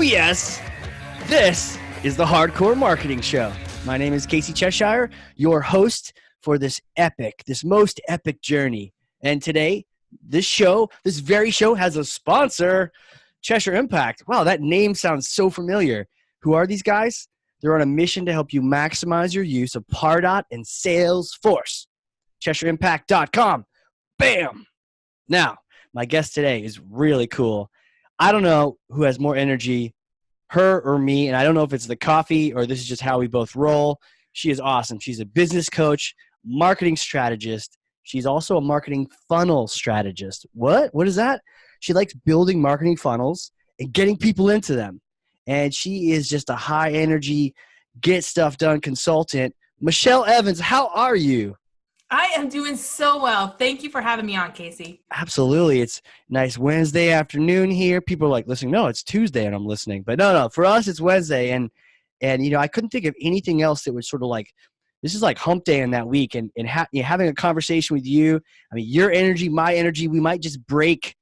yes, this is the Hardcore Marketing Show. My name is Casey Cheshire, your host for this most epic journey. And today, this very show has a sponsor, Cheshire Impact. Wow, that name sounds so familiar. Who are these guys? They're on a mission to help you maximize your use of Pardot and Salesforce. CheshireImpact.com. Bam! Now, my guest today is really cool. I don't know who has more energy, her or me, and I don't know if it's the coffee or this is just how we both roll. She is awesome. She's a business coach, marketing strategist. She's also a marketing funnel strategist. What? What is that? She likes building marketing funnels and getting people into them. And she is just a high energy, get stuff done consultant. Michelle Evans, how are you? I am doing so well. Thank you for having me on, Casey. Absolutely. It's nice Wednesday afternoon here. People are like listening. No, it's Tuesday and I'm listening. But no, for us, it's Wednesday. And you know, I couldn't think of anything else that would sort of like, this is like hump day in that week. And having a conversation with you, I mean, your energy, my energy, we might just break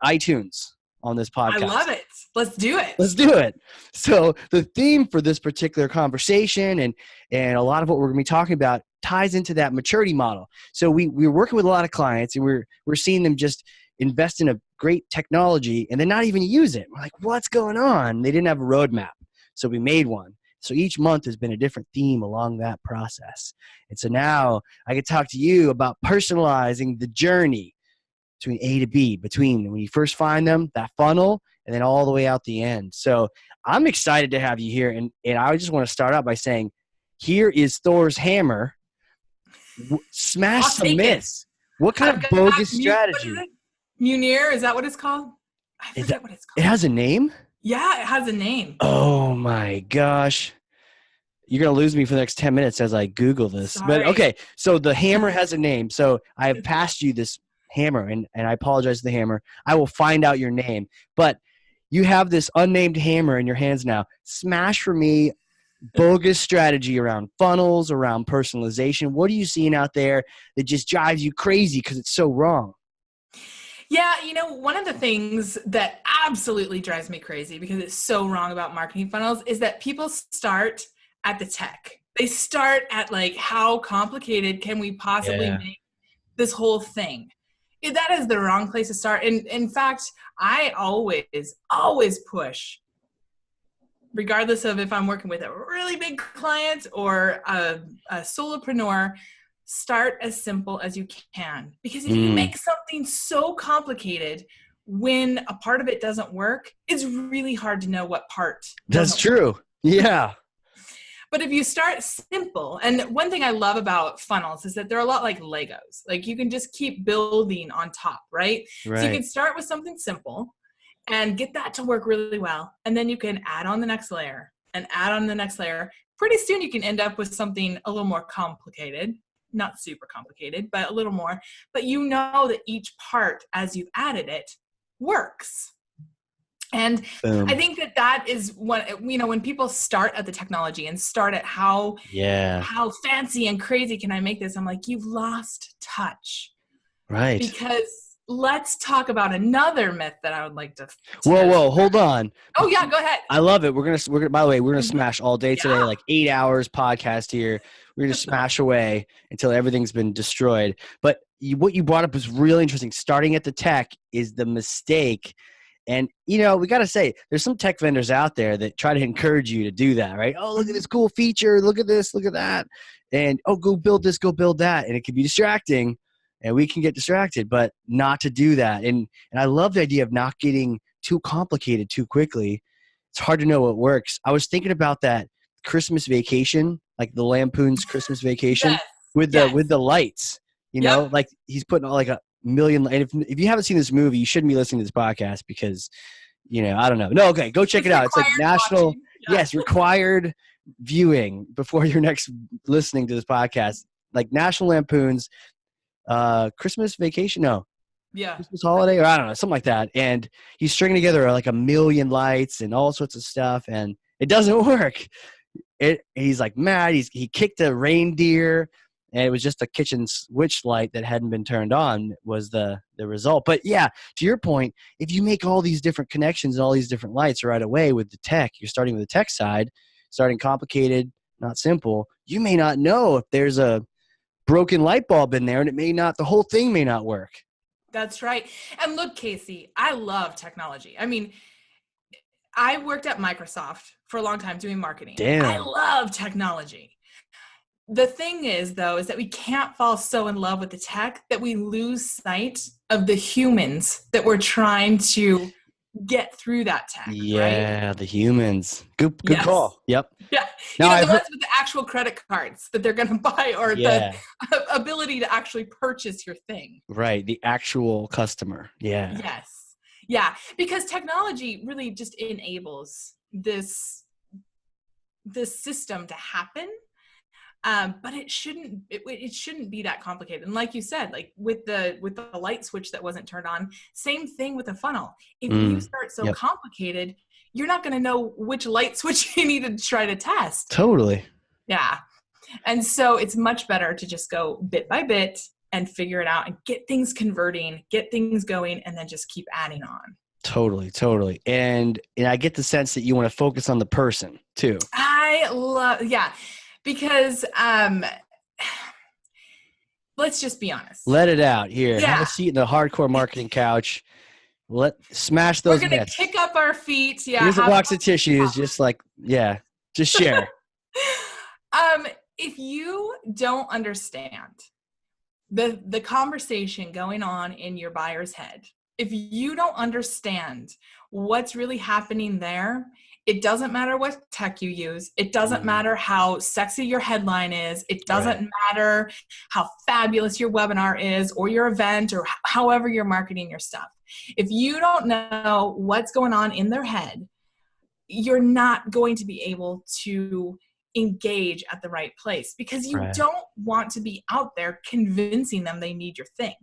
iTunes on this podcast. I love it. Let's do it. Let's do it. So the theme for this particular conversation and a lot of what we're going to be talking about ties into that maturity model. So we're working with a lot of clients and we're seeing them just invest in a great technology and then not even use it. We're like, what's going on? They didn't have a roadmap. So we made one. So each month has been a different theme along that process. And so now I can talk to you about personalizing the journey between A to B, between when you first find them, that funnel, and then all the way out the end. So I'm excited to have you here. And I just want to start out by saying, here is Thor's hammer. Smash some myths. What kind of bogus strategy? Munir, is that what it's called? I forget what it's called. It has a name? Yeah, it has a name. Oh my gosh. You're going to lose me for the next 10 minutes as I Google this. Sorry. But okay, so the hammer has a name. So I have passed you this hammer and I apologize to the hammer. I will find out your name. But you have this unnamed hammer in your hands now. Smash for me bogus strategy around funnels, around personalization. What are you seeing out there that just drives you crazy because it's so wrong? Yeah, you know, one of the things that absolutely drives me crazy because it's so wrong about marketing funnels is that people start at the tech. They start at like, how complicated can we possibly make this whole thing? That is the wrong place to start. And in fact, I always push, regardless of if I'm working with a really big client or a solopreneur, start as simple as you can. Because if you make something so complicated, when a part of it doesn't work, it's really hard to know what part. That's true. Work. Yeah. But if you start simple, and one thing I love about funnels is that they're a lot like Legos. Like you can just keep building on top, right? So you can start with something simple and get that to work really well. And then you can add on the next layer and add on the next layer. Pretty soon you can end up with something a little more complicated, not super complicated, but a little more. But you know that each part, as you've added it, works. And I think that is what, you know, when people start at the technology and start at how fancy and crazy can I make this? I'm like, you've lost touch. Right. Because let's talk about another myth that I would like to. Whoa, hold on. Oh yeah, go ahead. I love it. We're gonna. By the way, we're gonna smash all day today. Like 8 hours podcast here. We're gonna smash away until everything's been destroyed. But what you brought up was really interesting. Starting at the tech is the mistake. And, you know, we got to say, there's some tech vendors out there that try to encourage you to do that, right? Oh, look at this cool feature. Look at this. Look at that. And, oh, go build this, go build that. And it can be distracting and we can get distracted, but not to do that. And I love the idea of not getting too complicated too quickly. It's hard to know what works. I was thinking about that Christmas Vacation, like the Lampoon's Christmas Vacation with the lights, you know, like he's putting like a million. And if you haven't seen this movie, you shouldn't be listening to this podcast because, you know, I don't know. No, okay, go check it out. It's like national, required viewing before your next listening to this podcast. Like National Lampoon's Christmas Vacation, Christmas Holiday, or I don't know, something like that. And he's stringing together like a million lights and all sorts of stuff, and it doesn't work. He's like mad. He kicked a reindeer. and it was just a kitchen switch light that hadn't been turned on was the result. But yeah, to your point, if you make all these different connections and all these different lights right away with the tech, you're starting with the tech side, starting complicated, not simple. You may not know if there's a broken light bulb in there, and the whole thing may not work. That's right. And look, Casey, I love technology. I mean, I worked at Microsoft for a long time doing marketing. Damn. I love technology. The thing is, though, is that we can't fall so in love with the tech that we lose sight of the humans that we're trying to get through that tech. Yeah, right? The humans. Good yes. call. Yep. Yeah. The ones with the actual credit cards that they're going to buy, or the ability to actually purchase your thing. Right. The actual customer. Yeah. Yes. Yeah. Because technology really just enables this system to happen. But it shouldn't be that complicated. And like you said, like with the light switch that wasn't turned on, same thing with a funnel. If you start so complicated, you're not going to know which light switch you need to try to test. Totally. Yeah. And so it's much better to just go bit by bit and figure it out and get things converting, get things going, and then just keep adding on. Totally. And I get the sense that you want to focus on the person too. Because let's just be honest. Let it out here. Yeah. Have a seat in the hardcore marketing couch. Smash those. We're gonna kick up our feet. Yeah. Here's a box of tissues. Just share. If you don't understand the conversation going on in your buyer's head, if you don't understand what's really happening there, it doesn't matter what tech you use. It doesn't matter how sexy your headline is. It doesn't matter how fabulous your webinar is or your event or however you're marketing your stuff. If you don't know what's going on in their head, you're not going to be able to engage at the right place, because you don't want to be out there convincing them they need your thing.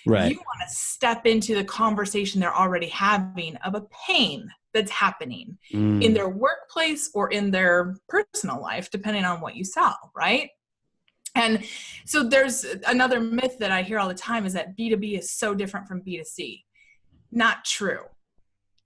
Right. You want to step into the conversation they're already having of a pain that's happening in their workplace or in their personal life, depending on what you sell, right? And so there's another myth that I hear all the time is that B2B is so different from B2C. Not true.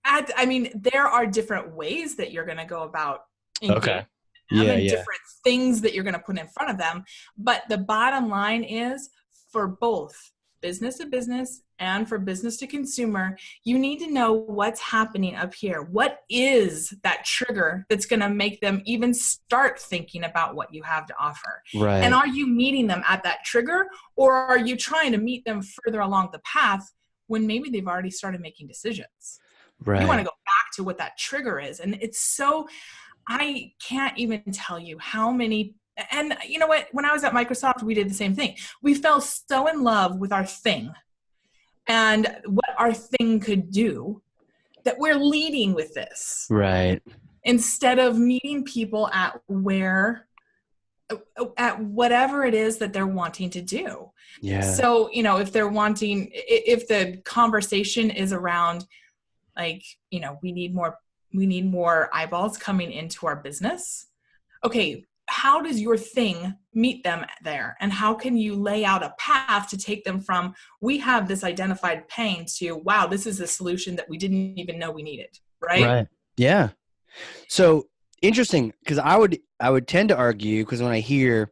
I mean, there are different ways that you're going to go about engaging them and different things that you're going to put in front of them. But the bottom line is, for both business to business and for business to consumer, you need to know what's happening up here. What is that trigger that's going to make them even start thinking about what you have to offer? Right. And are you meeting them at that trigger, or are you trying to meet them further along the path when maybe they've already started making decisions? Right. You want to go back to what that trigger is. And it's so, I can't even tell you how many. And you know what? When I was at Microsoft, we did the same thing. We fell so in love with our thing and what our thing could do that we're leading with this. Right. Instead of meeting people at whatever it is that they're wanting to do. Yeah. So, if the conversation is around, like, we need more eyeballs coming into our business. Okay. How does your thing meet them there? And how can you lay out a path to take them from, we have this identified pain, to, wow, this is a solution that we didn't even know we needed. Right. Yeah. So interesting. Cause I would tend to argue, because when I hear,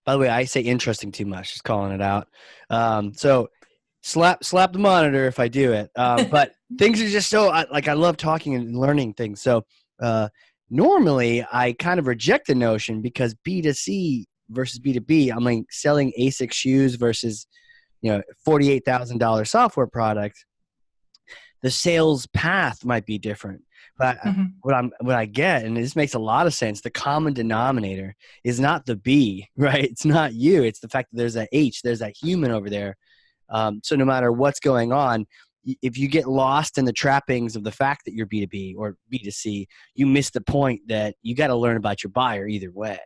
by the way, I say interesting too much, just calling it out. So slap the monitor if I do it. But things are just so, I love talking and learning things. So, normally, I kind of reject the notion, because B2C versus B2B, I'm like selling ASIC shoes versus, $48,000 software product. The sales path might be different. But what I get, and this makes a lot of sense, the common denominator is not the B, right? It's not you. It's the fact that there's a H, there's that human over there. So no matter what's going on, if you get lost in the trappings of the fact that you're B2B or B2C, you miss the point that you got to learn about your buyer either way.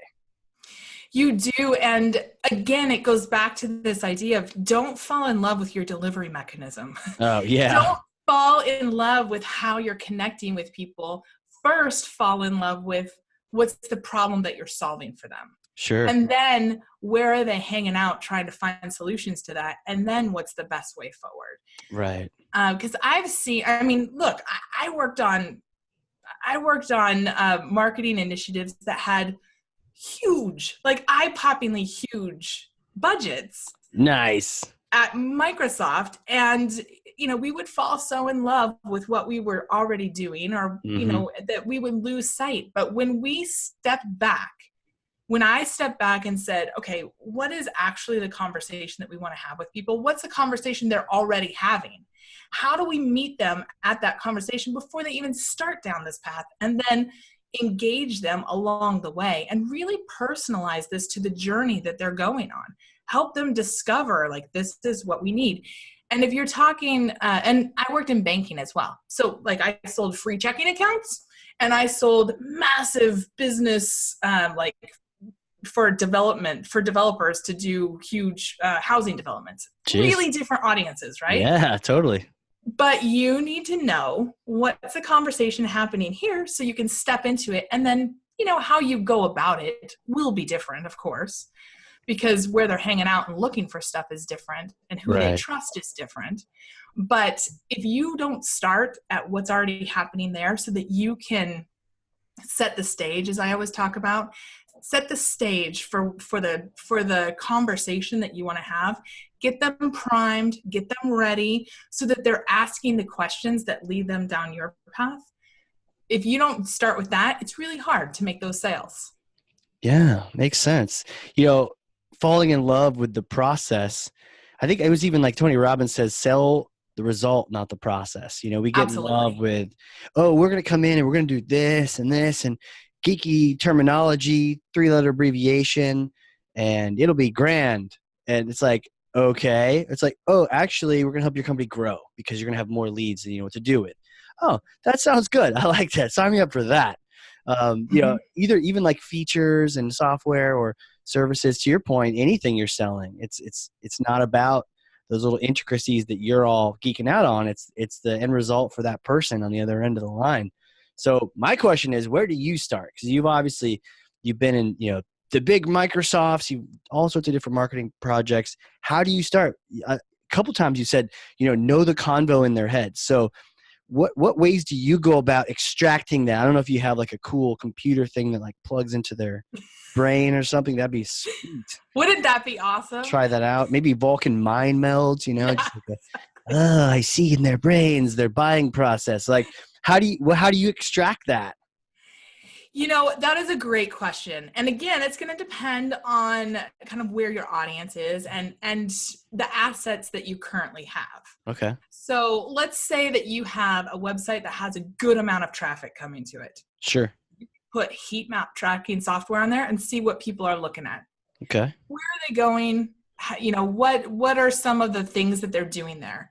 You do. And again, it goes back to this idea of, don't fall in love with your delivery mechanism. Oh, yeah. Don't fall in love with how you're connecting with people. First, fall in love with what's the problem that you're solving for them. Sure. And then where are they hanging out trying to find solutions to that? And then what's the best way forward? Right. Because I've seen, I mean, look, I worked on marketing initiatives that had huge, like eye-poppingly huge budgets. Nice. At Microsoft, and we would fall so in love with what we were already doing, or that we would lose sight. But when I stepped back and said, okay, what is actually the conversation that we want to have with people? What's the conversation they're already having? How do we meet them at that conversation before they even start down this path? And then engage them along the way and really personalize this to the journey that they're going on. Help them discover, like, this is what we need. And if you're talking, and I worked in banking as well. So like I sold free checking accounts, and I sold massive business, for developers to do huge housing developments. Jeez. Really different audiences, right? Yeah, totally. But you need to know what's the conversation happening here so you can step into it. And then, how you go about it will be different, of course, because where they're hanging out and looking for stuff is different, and who they trust is different. But if you don't start at what's already happening there so that you can set the stage, as I always talk about, set the stage for the conversation that you want to have, get them primed, get them ready so that they're asking the questions that lead them down your path. If you don't start with that, it's really hard to make those sales. Yeah, makes sense. Falling in love with the process. I think it was even like Tony Robbins says, sell the result, not the process. We get Absolutely. in love with, we're going to come in and we're going to do this and geeky terminology, 3-letter abbreviation, and it'll be grand. And it's like, okay. It's like, actually, we're going to help your company grow because you're going to have more leads and you know what to do with. Oh, that sounds good. I like that. Sign me up for that. Either even like features and software or services, to your point, anything you're selling, it's not about those little intricacies that you're all geeking out on. It's the end result for that person on the other end of the line. So my question is, where do you start? Because you've been in, the big Microsofts, all sorts of different marketing projects. How do you start? A couple times you said, know the convo in their head. So what ways do you go about extracting that? I don't know if you have like a cool computer thing that like plugs into their brain or something. That'd be sweet. Wouldn't that be awesome? Try that out. Maybe Vulcan mind melds, just like I see in their brains, their buying process. Like, how do you extract that? That is a great question. And again, it's going to depend on kind of where your audience is and the assets that you currently have. Okay. So let's say that you have a website that has a good amount of traffic coming to it. Sure. Put heat map tracking software on there and see what people are looking at. Okay. Where are they going? What are some of the things that they're doing there?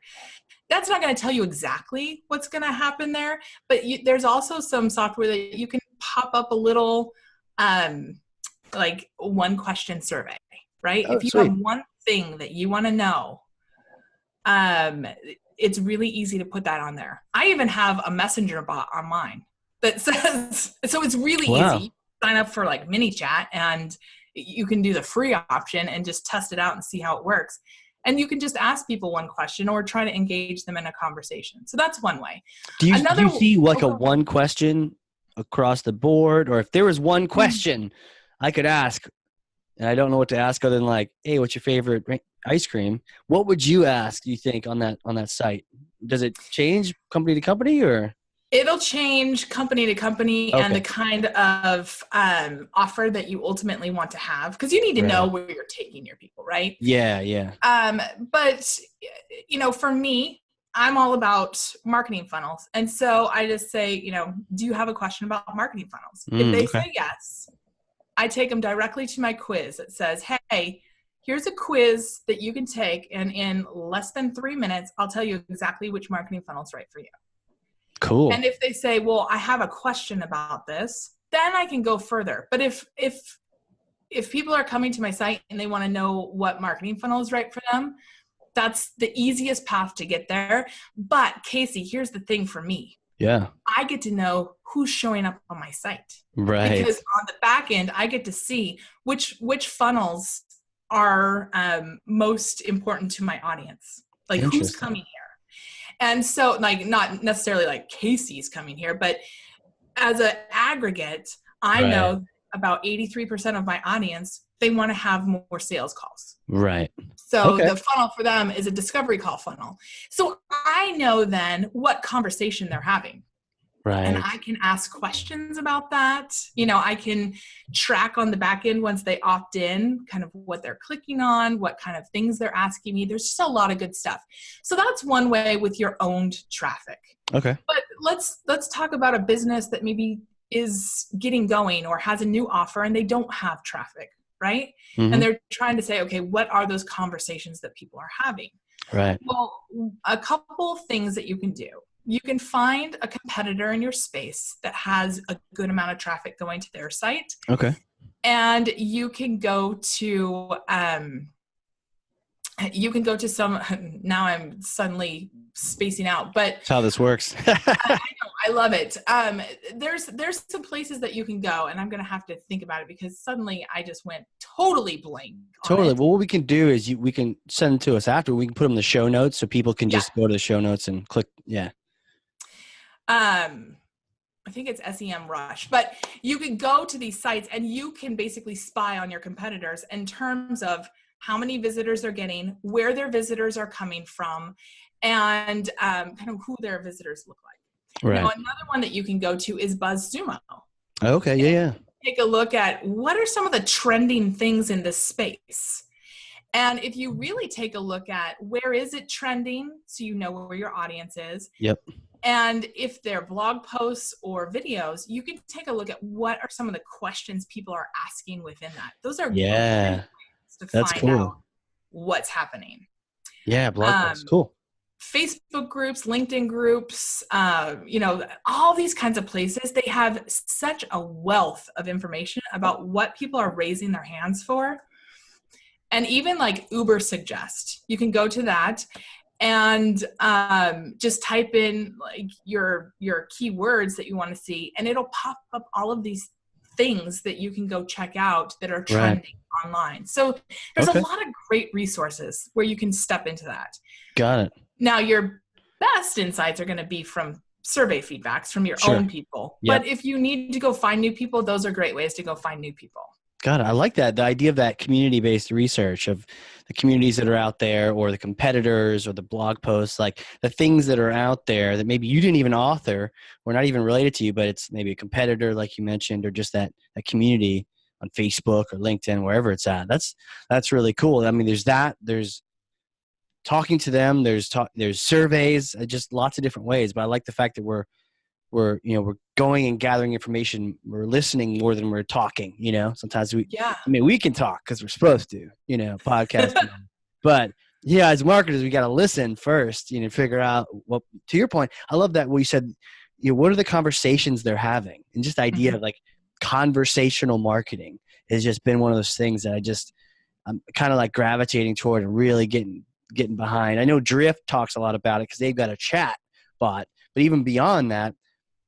That's not going to tell you exactly what's going to happen there, but there's also some software that you can pop up a little like one question survey, right? If you have one thing that you want to know, it's really easy to put that on there. I even have a messenger bot on mine that says, so it's really easy. Sign up for like mini chat and you can do the free option and just test it out and see how it works. And you can just ask people one question or try to engage them in a conversation. So that's one way. Do you see like a one question across the board? Or if there was one question I could ask and I don't know what to ask other than like, hey, what's your favorite ice cream? What would you ask, do you think, on that site? Does it change company to company or? It'll change company to company and the kind of offer that you ultimately want to have, because you need to know where you're taking your people, right? Yeah. But, for me, I'm all about marketing funnels. And so I just say, do you have a question about marketing funnels? If they say yes, I take them directly to my quiz that says, hey, here's a quiz that you can take. And in less than 3 minutes, I'll tell you exactly which marketing funnel is right for you. Cool. And if they say, well, I have a question about this, then I can go further. But if people are coming to my site and they want to know what marketing funnel is right for them, that's the easiest path to get there. But Casey, here's the thing for me. Yeah. I get to know who's showing up on my site. Right. Because on the back end, I get to see which funnels are most important to my audience. Like who's coming here. And so like, not necessarily like Casey's coming here, but as an aggregate, I know about 83% of my audience, they want to have more sales calls. Right. So the funnel for them is a discovery call funnel. So I know then what conversation they're having. Right. And I can ask questions about that. You know, I can track on the back end once they opt in, kind of what they're clicking on, what kind of things they're asking me. There's just a lot of good stuff. So that's one way with your owned traffic. Okay. But let's talk about a business that maybe is getting going or has a new offer and they don't have traffic, right? Mm-hmm. And they're trying to say, okay, what are those conversations that people are having? Right. Well, a couple of things that you can do. You can find a competitor in your space that has a good amount of traffic going to their site. Okay. And you can go to some, now I'm suddenly spacing out, but that's how this works. I know, I love it. There's some places that you can go, and I'm going to have to think about it because suddenly I just went totally blank. Totally. Well, what we can do is we can send them to us after. We can put them in the show notes so people can just go to the show notes and click. Yeah. I think it's SEM Rush, but you can go to these sites and you can basically spy on your competitors in terms of how many visitors they're getting, where their visitors are coming from, and kind of who their visitors look like. Right. Now, another one that you can go to is Buzzsumo. Okay. Yeah. Take a look at what are some of the trending things in this space. And if you really take a look at where is it trending, so you know where your audience is. Yep. And if they're blog posts or videos, you can take a look at what are some of the questions people are asking within that. Those are great ways to find out what's happening. Yeah, blog posts. Cool. Facebook groups, LinkedIn groups, all these kinds of places, they have such a wealth of information about what people are raising their hands for. And even like Uber Suggest, you can go to that and just type in like your keywords that you want to see, and it'll pop up all of these things that you can go check out that are trending online. So there's a lot of great resources where you can step into that. Got it. Now, your best insights are going to be from survey feedbacks from your own people. Yep. But if you need to go find new people, those are great ways to go find new people. Got it. I like that. The idea of that community-based research of the communities that are out there or the competitors or the blog posts, like the things that are out there that maybe you didn't even author or not even related to you, but it's maybe a competitor like you mentioned, or just that community on Facebook or LinkedIn, wherever it's at. That's really cool. I mean, there's talking to them, there's surveys, just lots of different ways, but I like the fact that we're going and gathering information. We're listening more than we're talking, sometimes we can talk because we're supposed to, podcasting, but as marketers, we got to listen first, figure out what, to your point, I love that what you said, what are the conversations they're having, and just the idea of like conversational marketing has just been one of those things that I'm kind of like gravitating toward and really getting behind. I know Drift talks a lot about it because they've got a chat bot, but even beyond that,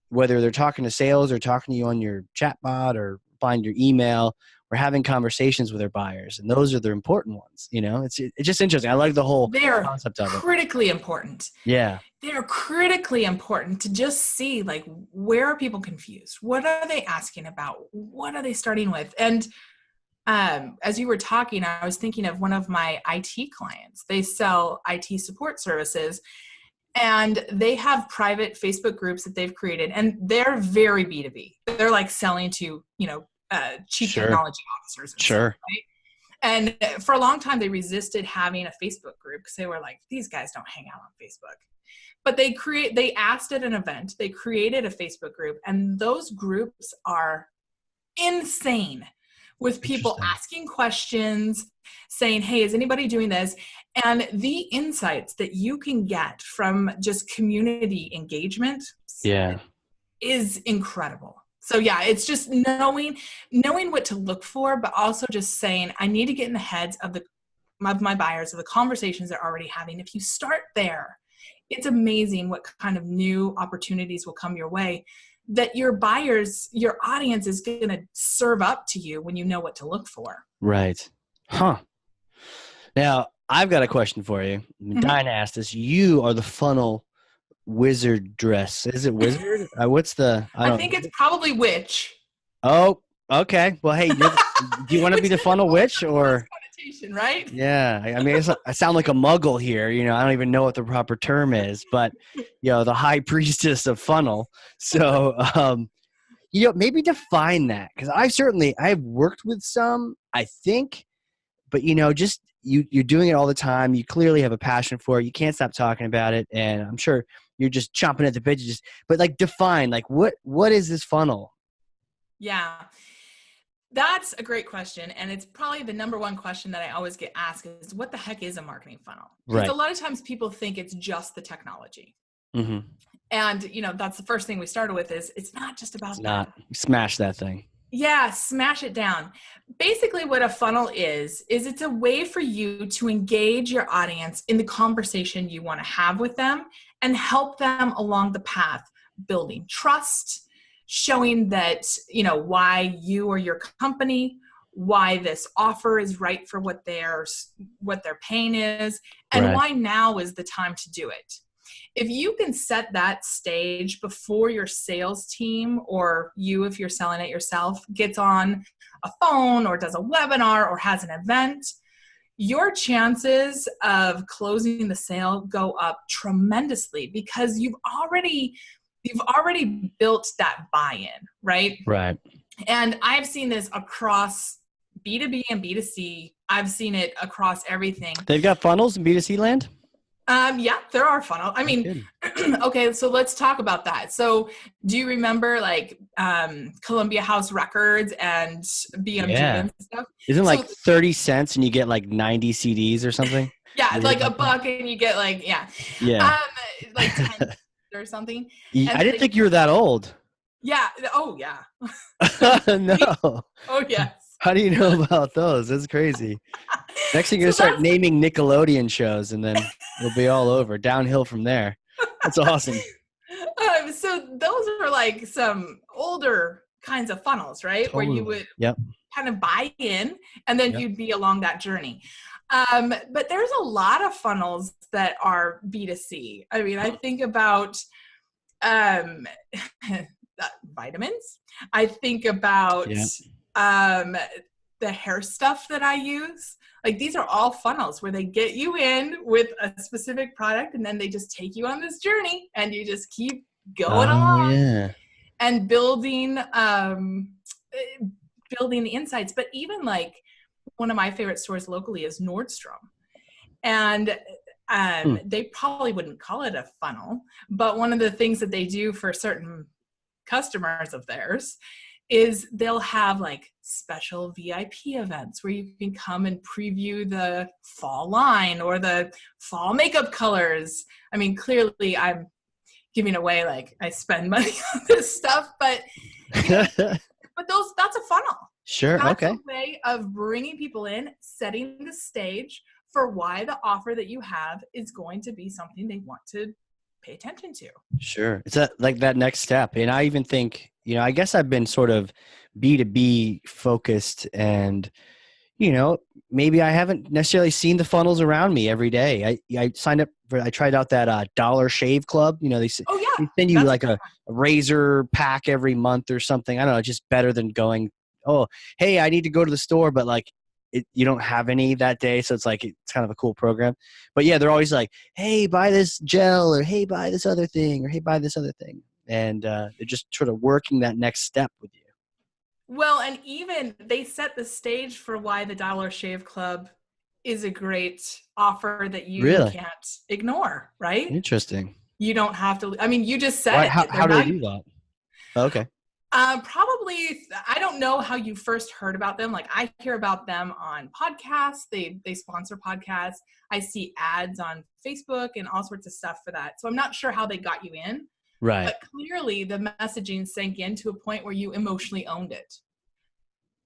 whether they're talking to sales or talking to you on your chat bot or find your email, we're having conversations with their buyers, and those are the important ones. It's just interesting. I like the whole concept of it. They're critically important. Yeah. They're critically important to just see, like, where are people confused? What are they asking about? What are they starting with? And as you were talking, I was thinking of one of my IT clients. They sell IT support services. And they have private Facebook groups that they've created, and they're very B2B. They're like selling to, chief technology officers. And stuff, right? And for a long time, they resisted having a Facebook group because they were like, these guys don't hang out on Facebook. But they asked at an event, they created a Facebook group, and those groups are insane with people asking questions, saying, hey, is anybody doing this? And the insights that you can get from just community engagement is incredible. So it's just knowing what to look for, but also just saying, I need to get in the heads of my buyers, of the conversations they're already having. If you start there, it's amazing what kind of new opportunities will come your way that your buyers, your audience is going to serve up to you when you know what to look for. Right. Huh. Now, I've got a question for you. Diane asked this. You are the funnel wizard dress. Is it wizard? What's the? I think it's probably witch. Oh, okay. Well, hey, do you want to be the funnel witch or? Connotation, right? Yeah. I mean, I sound like a muggle here. I don't even know what the proper term is, but the high priestess of funnel. So, maybe define that, because I've worked with some, I think, but just you're doing it all the time. You clearly have a passion for it. You can't stop talking about it, and I'm sure you're just chomping at the bit. But like define, like what is this funnel? Yeah, that's a great question, and it's probably the number one question that I always get asked is, what the heck is a marketing funnel? Because a lot of times people think it's just the technology. Mm-hmm. And, that's the first thing we started with is it's not just about that. Not. Smash that thing. Yeah, smash it down. Basically what a funnel is it's a way for you to engage your audience in the conversation you want to have with them and help them along the path, building trust, showing that, why you or your company, why this offer is right for what their pain is, and why now is the time to do it. If you can set that stage before your sales team, or you, if you're selling it yourself, gets on a phone or does a webinar or has an event, your chances of closing the sale go up tremendously because you've already built that buy-in, right? Right. And I've seen this across B2B and B2C. I've seen it across everything. They've got funnels in B2C land? Yeah, there are funnels. I mean, okay, so let's talk about that. So do you remember like Columbia House Records and BMG and stuff? Isn't like 30 cents and you get like 90 CDs or something? Yeah, like $1 and you get like, like 10 or something. And I didn't think you were that old. Yeah. Oh, yeah. No. Oh, yes. How do you know about those? That's crazy. Next thing you're going to start naming Nickelodeon shows, and then it'll be all over. Downhill from there. That's awesome. So those are like some older kinds of funnels, right? Totally. Where you would kind of buy in, and then you'd be along that journey. But there's a lot of funnels that are B2C. I mean, I think about vitamins. I think about the hair stuff that I use. Like these are all funnels where they get you in with a specific product and then they just take you on this journey and you just keep going along and building the insights. But even like one of my favorite stores locally is Nordstrom. And they probably wouldn't call it a funnel, but one of the things that they do for certain customers of theirs is they'll have like special VIP events where you can come and preview the fall line or the fall makeup colors. I mean, clearly I'm giving away, like I spend money on this stuff, but that's a funnel. Sure. That's a way of bringing people in, setting the stage for why the offer that you have is going to be something they want to pay attention to. Sure. It's like that next step. And I even think, I guess I've been sort of B2B focused and, maybe I haven't necessarily seen the funnels around me every day. I signed up I tried out that Dollar Shave Club. They send you like a razor pack every month or something. I don't know. It's just better than going, oh, hey, I need to go to the store, but like, you don't have any that day. So it's like, it's kind of a cool program. But yeah, they're always like, hey, buy this gel, or hey, buy this other thing, or hey, buy this other thing. And they're just sort of working that next step with you. Well, and even they set the stage for why the Dollar Shave Club is a great offer that you can't ignore, right? Interesting. You don't have to, I mean, you just said it. How do they do that? Oh, okay. Probably, I don't know how you first heard about them. Like I hear about them on podcasts. They sponsor podcasts. I see ads on Facebook and all sorts of stuff for that. So I'm not sure how they got you in. Right. But clearly the messaging sank in to a point where you emotionally owned it.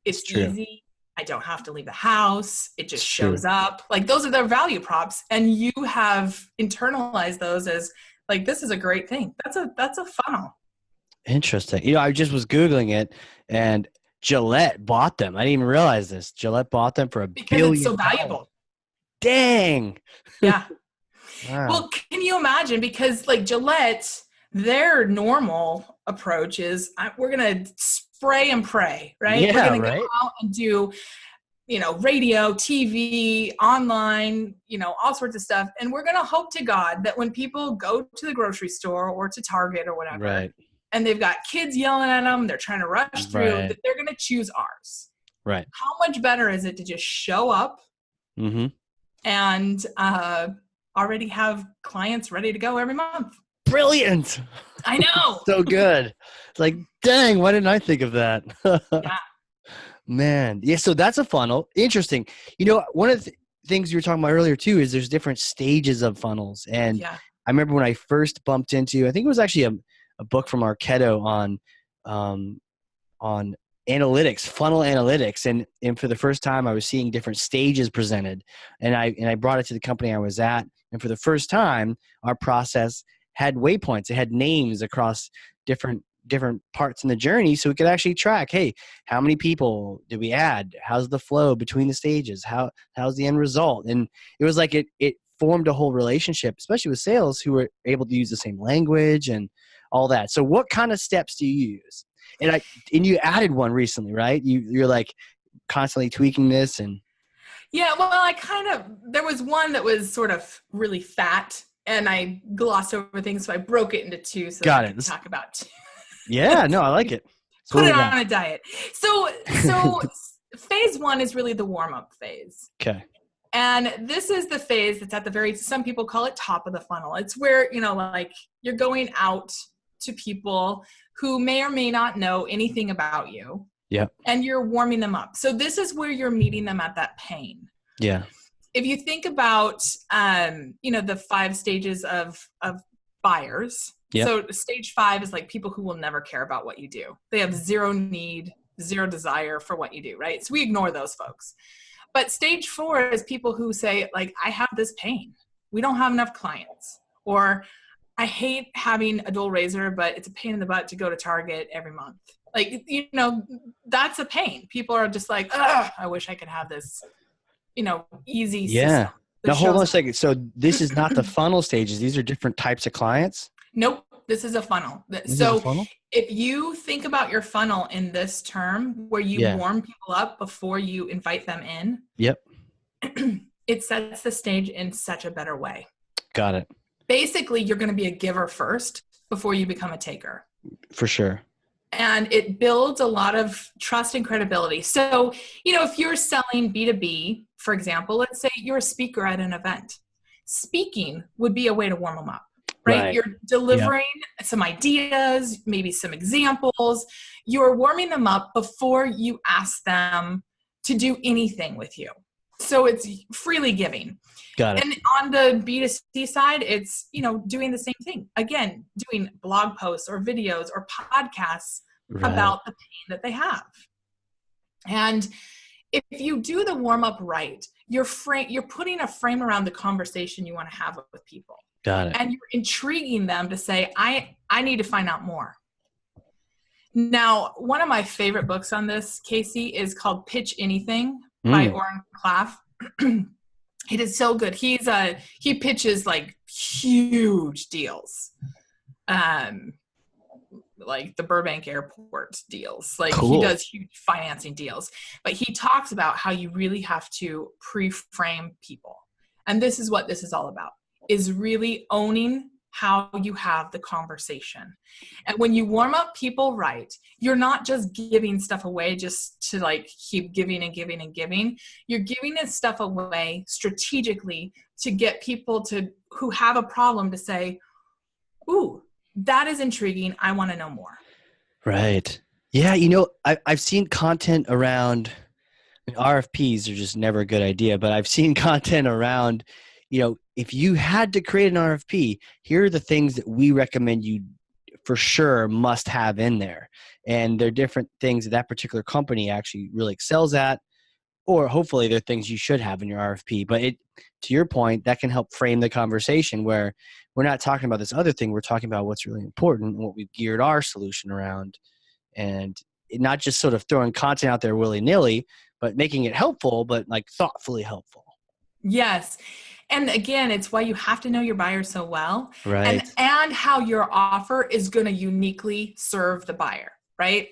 It's easy. I don't have to leave the house. It just shows up. Like those are their value props. And you have internalized those as like, this is a great thing. That's a funnel. Interesting. I just was Googling it and Gillette bought them. I didn't even realize this. Gillette bought them for $1 billion. Because it's so valuable. Dang. Yeah. Wow. Well, can you imagine? Because like Gillette, their normal approach is we're going to spray and pray, right? Yeah, we're going to go out and do, radio, TV, online, all sorts of stuff. And we're going to hope to God that when people go to the grocery store or to Target or whatever, and they've got kids yelling at them, they're trying to rush through, that they're going to choose ours. Right. How much better is it to just show up and already have clients ready to go every month? Brilliant. I know. So good. It's like, dang, why didn't I think of that? Yeah. Man. Yeah. So that's a funnel. Interesting. One of the things you were talking about earlier too, is there's different stages of funnels. And I remember when I first bumped into, I think it was actually a book from Arquetto on analytics, funnel analytics. And for the first time I was seeing different stages presented, and I brought it to the company I was at. And for the first time, our process had waypoints. It had names across different parts in the journey, so we could actually track, hey, how many people did we add? How's the flow between the stages? How's the end result? And it was like it formed a whole relationship, especially with sales who were able to use the same language and all that. So what kind of steps do you use? And you added one recently, right? You're like constantly tweaking this and. Yeah, well, there was one that was sort of really fat, and I glossed over things, so I broke it into two so that I could talk about two. Yeah, no, I like it. Put it on a diet. So phase one is really the warm-up phase. Okay. And this is the phase that's at the some people call it top of the funnel. It's where, like you're going out to people who may or may not know anything about you. Yeah. And you're warming them up. So this is where you're meeting them at that pain. Yeah. If you think about, the 5 stages of buyers. Yep. So stage 5 is like people who will never care about what you do. They have zero need, zero desire for what you do, right? So we ignore those folks. But stage 4 is people who say, like, I have this pain. We don't have enough clients. Or I hate having a dual razor, but it's a pain in the butt to go to Target every month. Like, that's a pain. People are just like, I wish I could have this, easy system. Now, hold on a second. So this is not the funnel stages. These are different types of clients? Nope. This is a funnel. If you think about your funnel in this term where you warm people up before you invite them in, it sets the stage in such a better way. Got it. Basically, you're going to be a giver first before you become a taker. For sure. And it builds a lot of trust and credibility. So, if you're selling B2B, for example, let's say you're a speaker at an event. Speaking would be a way to warm them up, right? You're delivering some ideas, maybe some examples. You're warming them up before you ask them to do anything with you. So it's freely giving. Got it. And on the B2C side, it's, doing the same thing. Again, doing blog posts or videos or podcasts about the pain that they have. And if you do the warm up right, you're putting a frame around the conversation you want to have with people. Got it. And you're intriguing them to say, I need to find out more. Now, one of my favorite books on this, Casey, is called Pitch Anything by Oren Klaff. It is so good. He pitches like huge deals. Like the Burbank Airport deals. Like He does huge financing deals. But he talks about how you really have to pre-frame people. And this is what this is all about, is really owning how you have the conversation. And when you warm up people right, you're not just giving stuff away just to like keep giving and giving and giving. You're giving this stuff away strategically to get people who have a problem to say, ooh, that is intriguing. I want to know more. Right. Yeah. I've seen content around RFPs are just never a good idea, but I've seen content around, if you had to create an RFP, here are the things that we recommend you for sure must have in there. And they're different things that particular company actually really excels at. or hopefully they're things you should have in your RFP. But to your point, that can help frame the conversation where we're not talking about this other thing. We're talking about what's really important and what we've geared our solution around, and not just sort of throwing content out there willy-nilly, but making it helpful, but like thoughtfully helpful. Yes. And again, it's why you have to know your buyer so well, right? And how your offer is going to uniquely serve the buyer, right?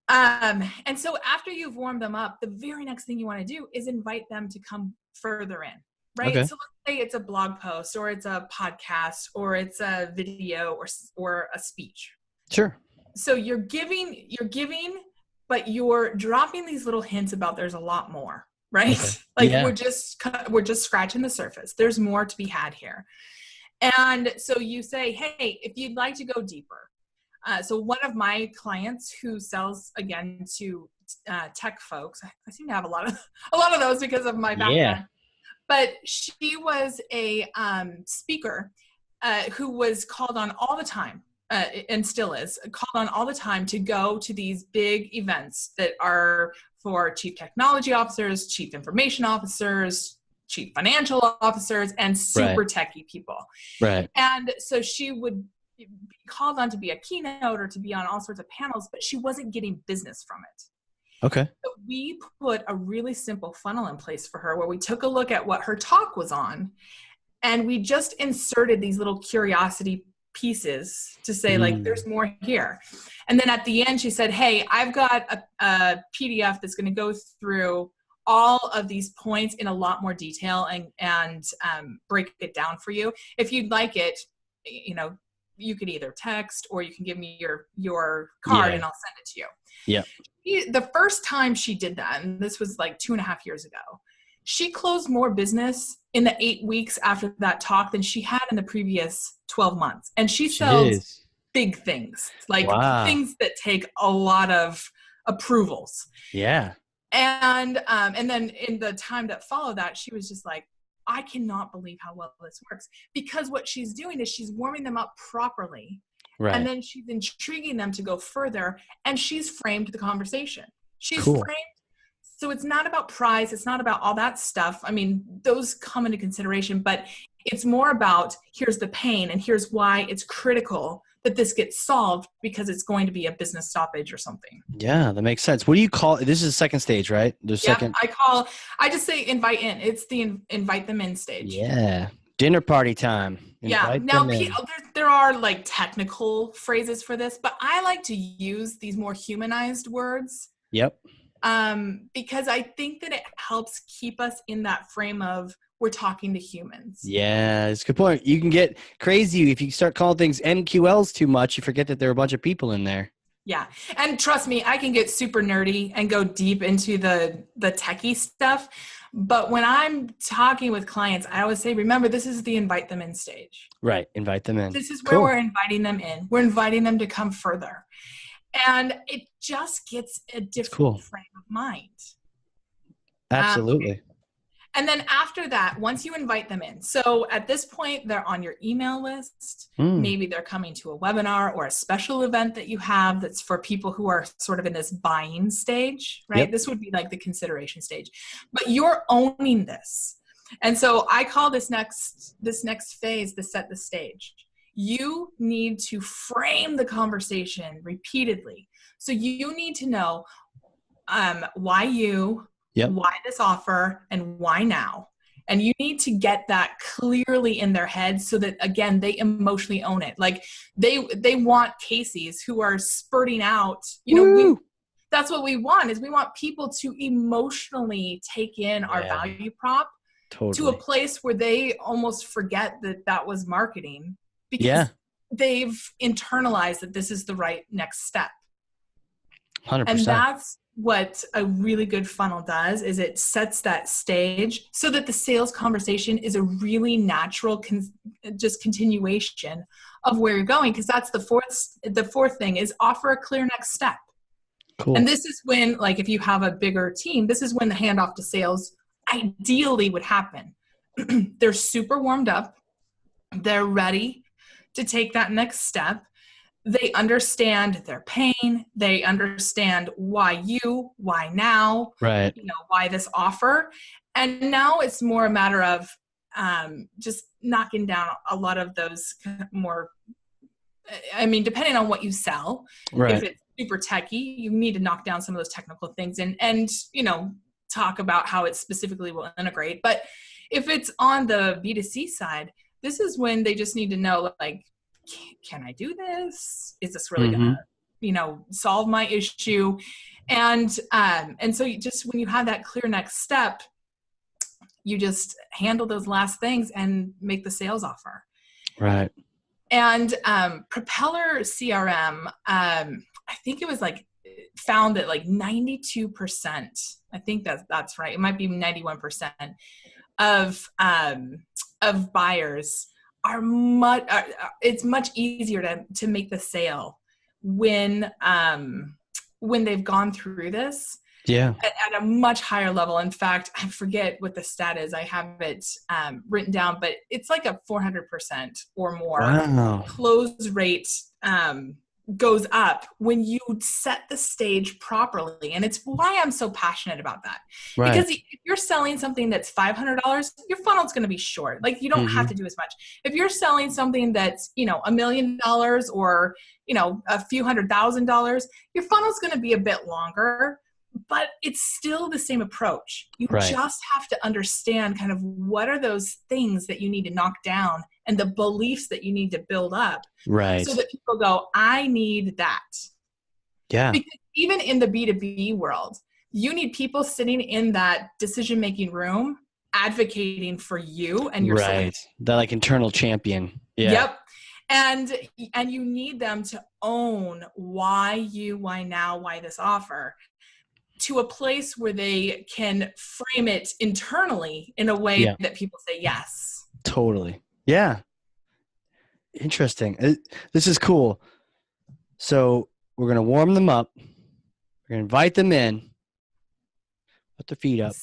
And so after you've warmed them up, the very next thing you want to do is invite them to come further in, right? Okay. So let's say it's a blog post, or it's a podcast, or it's a video, or a speech. Sure. So you're giving, but you're dropping these little hints about there's a lot more, right? Okay. Like we're just scratching the surface. There's more to be had here. And so you say, hey, if you'd like to go deeper. So one of my clients who sells again to tech folks, I seem to have a lot of those because of my background. Yeah. But she was a speaker who was called on all the time, and still is called on all the time to go to these big events that are for chief technology officers, chief information officers, chief financial officers, and super techie people. Right. And so she would be called on to be a keynote or to be on all sorts of panels, but she wasn't getting business from it. Okay. So we put a really simple funnel in place for her where we took a look at what her talk was on, and we just inserted these little curiosity pieces to say, like, there's more here. And then at the end, she said, hey, I've got a PDF that's going to go through all of these points in a lot more detail and break it down for you. If you'd like it, you could either text or you can give me your card and I'll send it to you. Yeah. The first time she did that, and this was like 2.5 years ago, she closed more business in the 8 weeks after that talk than she had in the previous 12 months. And she sells big things, like things that take a lot of approvals. Yeah. And then in the time that followed that, she was just like, I cannot believe how well this works, because what she's doing is she's warming them up properly. Right. And then she's intriguing them to go further, and she's framed the conversation. She's framed. So it's not about price. It's not about all that stuff. I mean, those come into consideration, but it's more about here's the pain and here's why it's critical that this gets solved, because it's going to be a business stoppage or something. Yeah, that makes sense. What do you call this? Is the second stage, right? I just say invite in. It's the invite them in stage. Yeah. Dinner party time. Invite Now, there are like technical phrases for this, but I like to use these more humanized words. Yep. Because I think that it helps keep us in that frame of we're talking to humans. Yeah, it's a good point. You can get crazy if you start calling things MQLs too much. You forget that there are a bunch of people in there. Yeah. And trust me, I can get super nerdy and go deep into the techie stuff. But when I'm talking with clients, I always say, remember, this is the invite them in stage. Right. Invite them in. This is where we're inviting them in. We're inviting them to come further. And it just gets a different frame of mind. Absolutely. And then after that, once you invite them in, so at this point, they're on your email list. Maybe they're coming to a webinar or a special event that you have that's for people who are sort of in this buying stage, right? Yep. This would be like the consideration stage. But you're owning this. And so I call this next phase the set the stage. You need to frame the conversation repeatedly. So you need to know why you, why this offer, and why now. And you need to get that clearly in their head so that, again, they emotionally own it. Like they want Casey's who are spurting out, that's what we want, is we want people to emotionally take in our value prop to a place where they almost forget that was marketing. Because they've internalized that this is the right next step. 100%. And that's what a really good funnel does, is it sets that stage so that the sales conversation is a really natural just continuation of where you're going. Because that's the fourth thing is offer a clear next step. Cool. And this is when, like, if you have a bigger team, this is when the handoff to sales ideally would happen. They're super warmed up. They're ready to take that next step. they understand their pain. They understand why now, Right. why this offer. And now it's more a matter of just knocking down a lot of those more, depending on what you sell, Right. if it's super techy, you need to knock down some of those technical things and talk about how it specifically will integrate. But if it's on the B2C side, this is when they just need to know, like, can I do this? Is this really gonna, solve my issue? And so just when you have that clear next step, you just handle those last things and make the sales offer. Right. And Propeller CRM, I think it was like found that like 92%, I think that's right. It might be 91% of buyers are it's much easier to make the sale when they've gone through this. Yeah. At a much higher level. In fact, I forget what the stat is. I have it written down, but it's like a 400% or more. Wow. Close rate goes up when you set the stage properly. And it's why I'm so passionate about that. Right. Because if you're selling something that's $500, your funnel's going to be short. Like, you don't have to do as much. If you're selling something that's, $1 million or, a few $100,000, your funnel's going to be a bit longer. But it's still the same approach. You just have to understand kind of what are those things that you need to knock down and the beliefs that you need to build up. Right. So that people go, I need that. Yeah. Because even in the B2B world, you need people sitting in that decision-making room advocating for you and your solution. That like internal champion. Yeah. Yep. And you need them to own why now, why this offer, to a place where they can frame it internally in a way that people say yes. Totally. Yeah. Interesting. This is cool. So we're going to warm them up. We're going to invite them in. Put their feet up.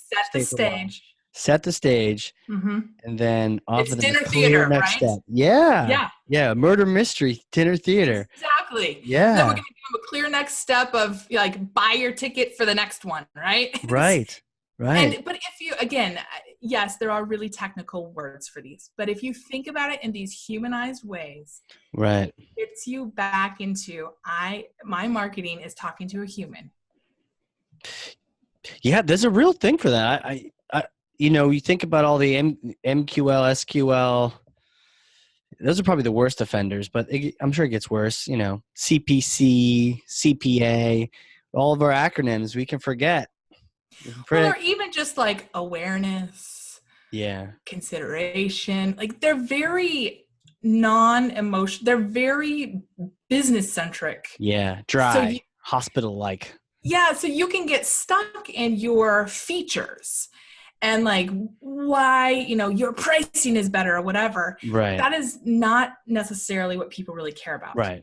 Set the stage. Mm-hmm. And then offer them dinner a clear theater, next right? step. Yeah. Yeah. Yeah. Murder mystery dinner theater. Exactly. Yeah. So we're going to give them a clear next step of like buy your ticket for the next one, right? Right. But if you, again, yes, there are really technical words for these, but if you think about it in these humanized ways, right, it gets you back into my marketing is talking to a human. Yeah, there's a real thing for that. I you think about all the MQL, SQL. Those are probably the worst offenders, but I'm sure it gets worse. CPC, CPA, all of our acronyms we can forget. Or even just like awareness, consideration. Like they're very non-emotional. They're very business-centric. Yeah, dry, hospital-like. Yeah, so you can get stuck in your features and like why, your pricing is better or whatever. Right. That is not necessarily what people really care about. Right.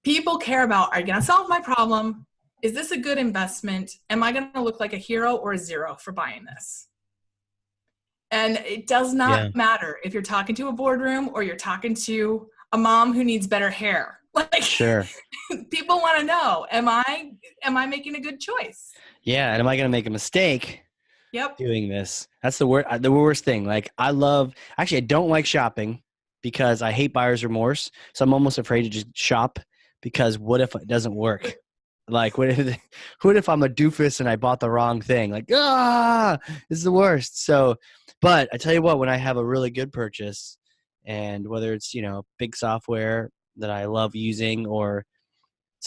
People care about, are you going to solve my problem? Is this a good investment? Am I going to look like a hero or a zero for buying this? And it does not matter if you're talking to a boardroom or you're talking to a mom who needs better hair. Like, sure. People want to know, am I making a good choice? Yeah. And am I going to make a mistake doing this? That's the worst thing. Like I don't like shopping because I hate buyer's remorse. So I'm almost afraid to just shop because what if it doesn't work? Like, what if I'm a doofus and I bought the wrong thing? Like, this is the worst. So, but I tell you what, when I have a really good purchase and whether it's, big software that I love using or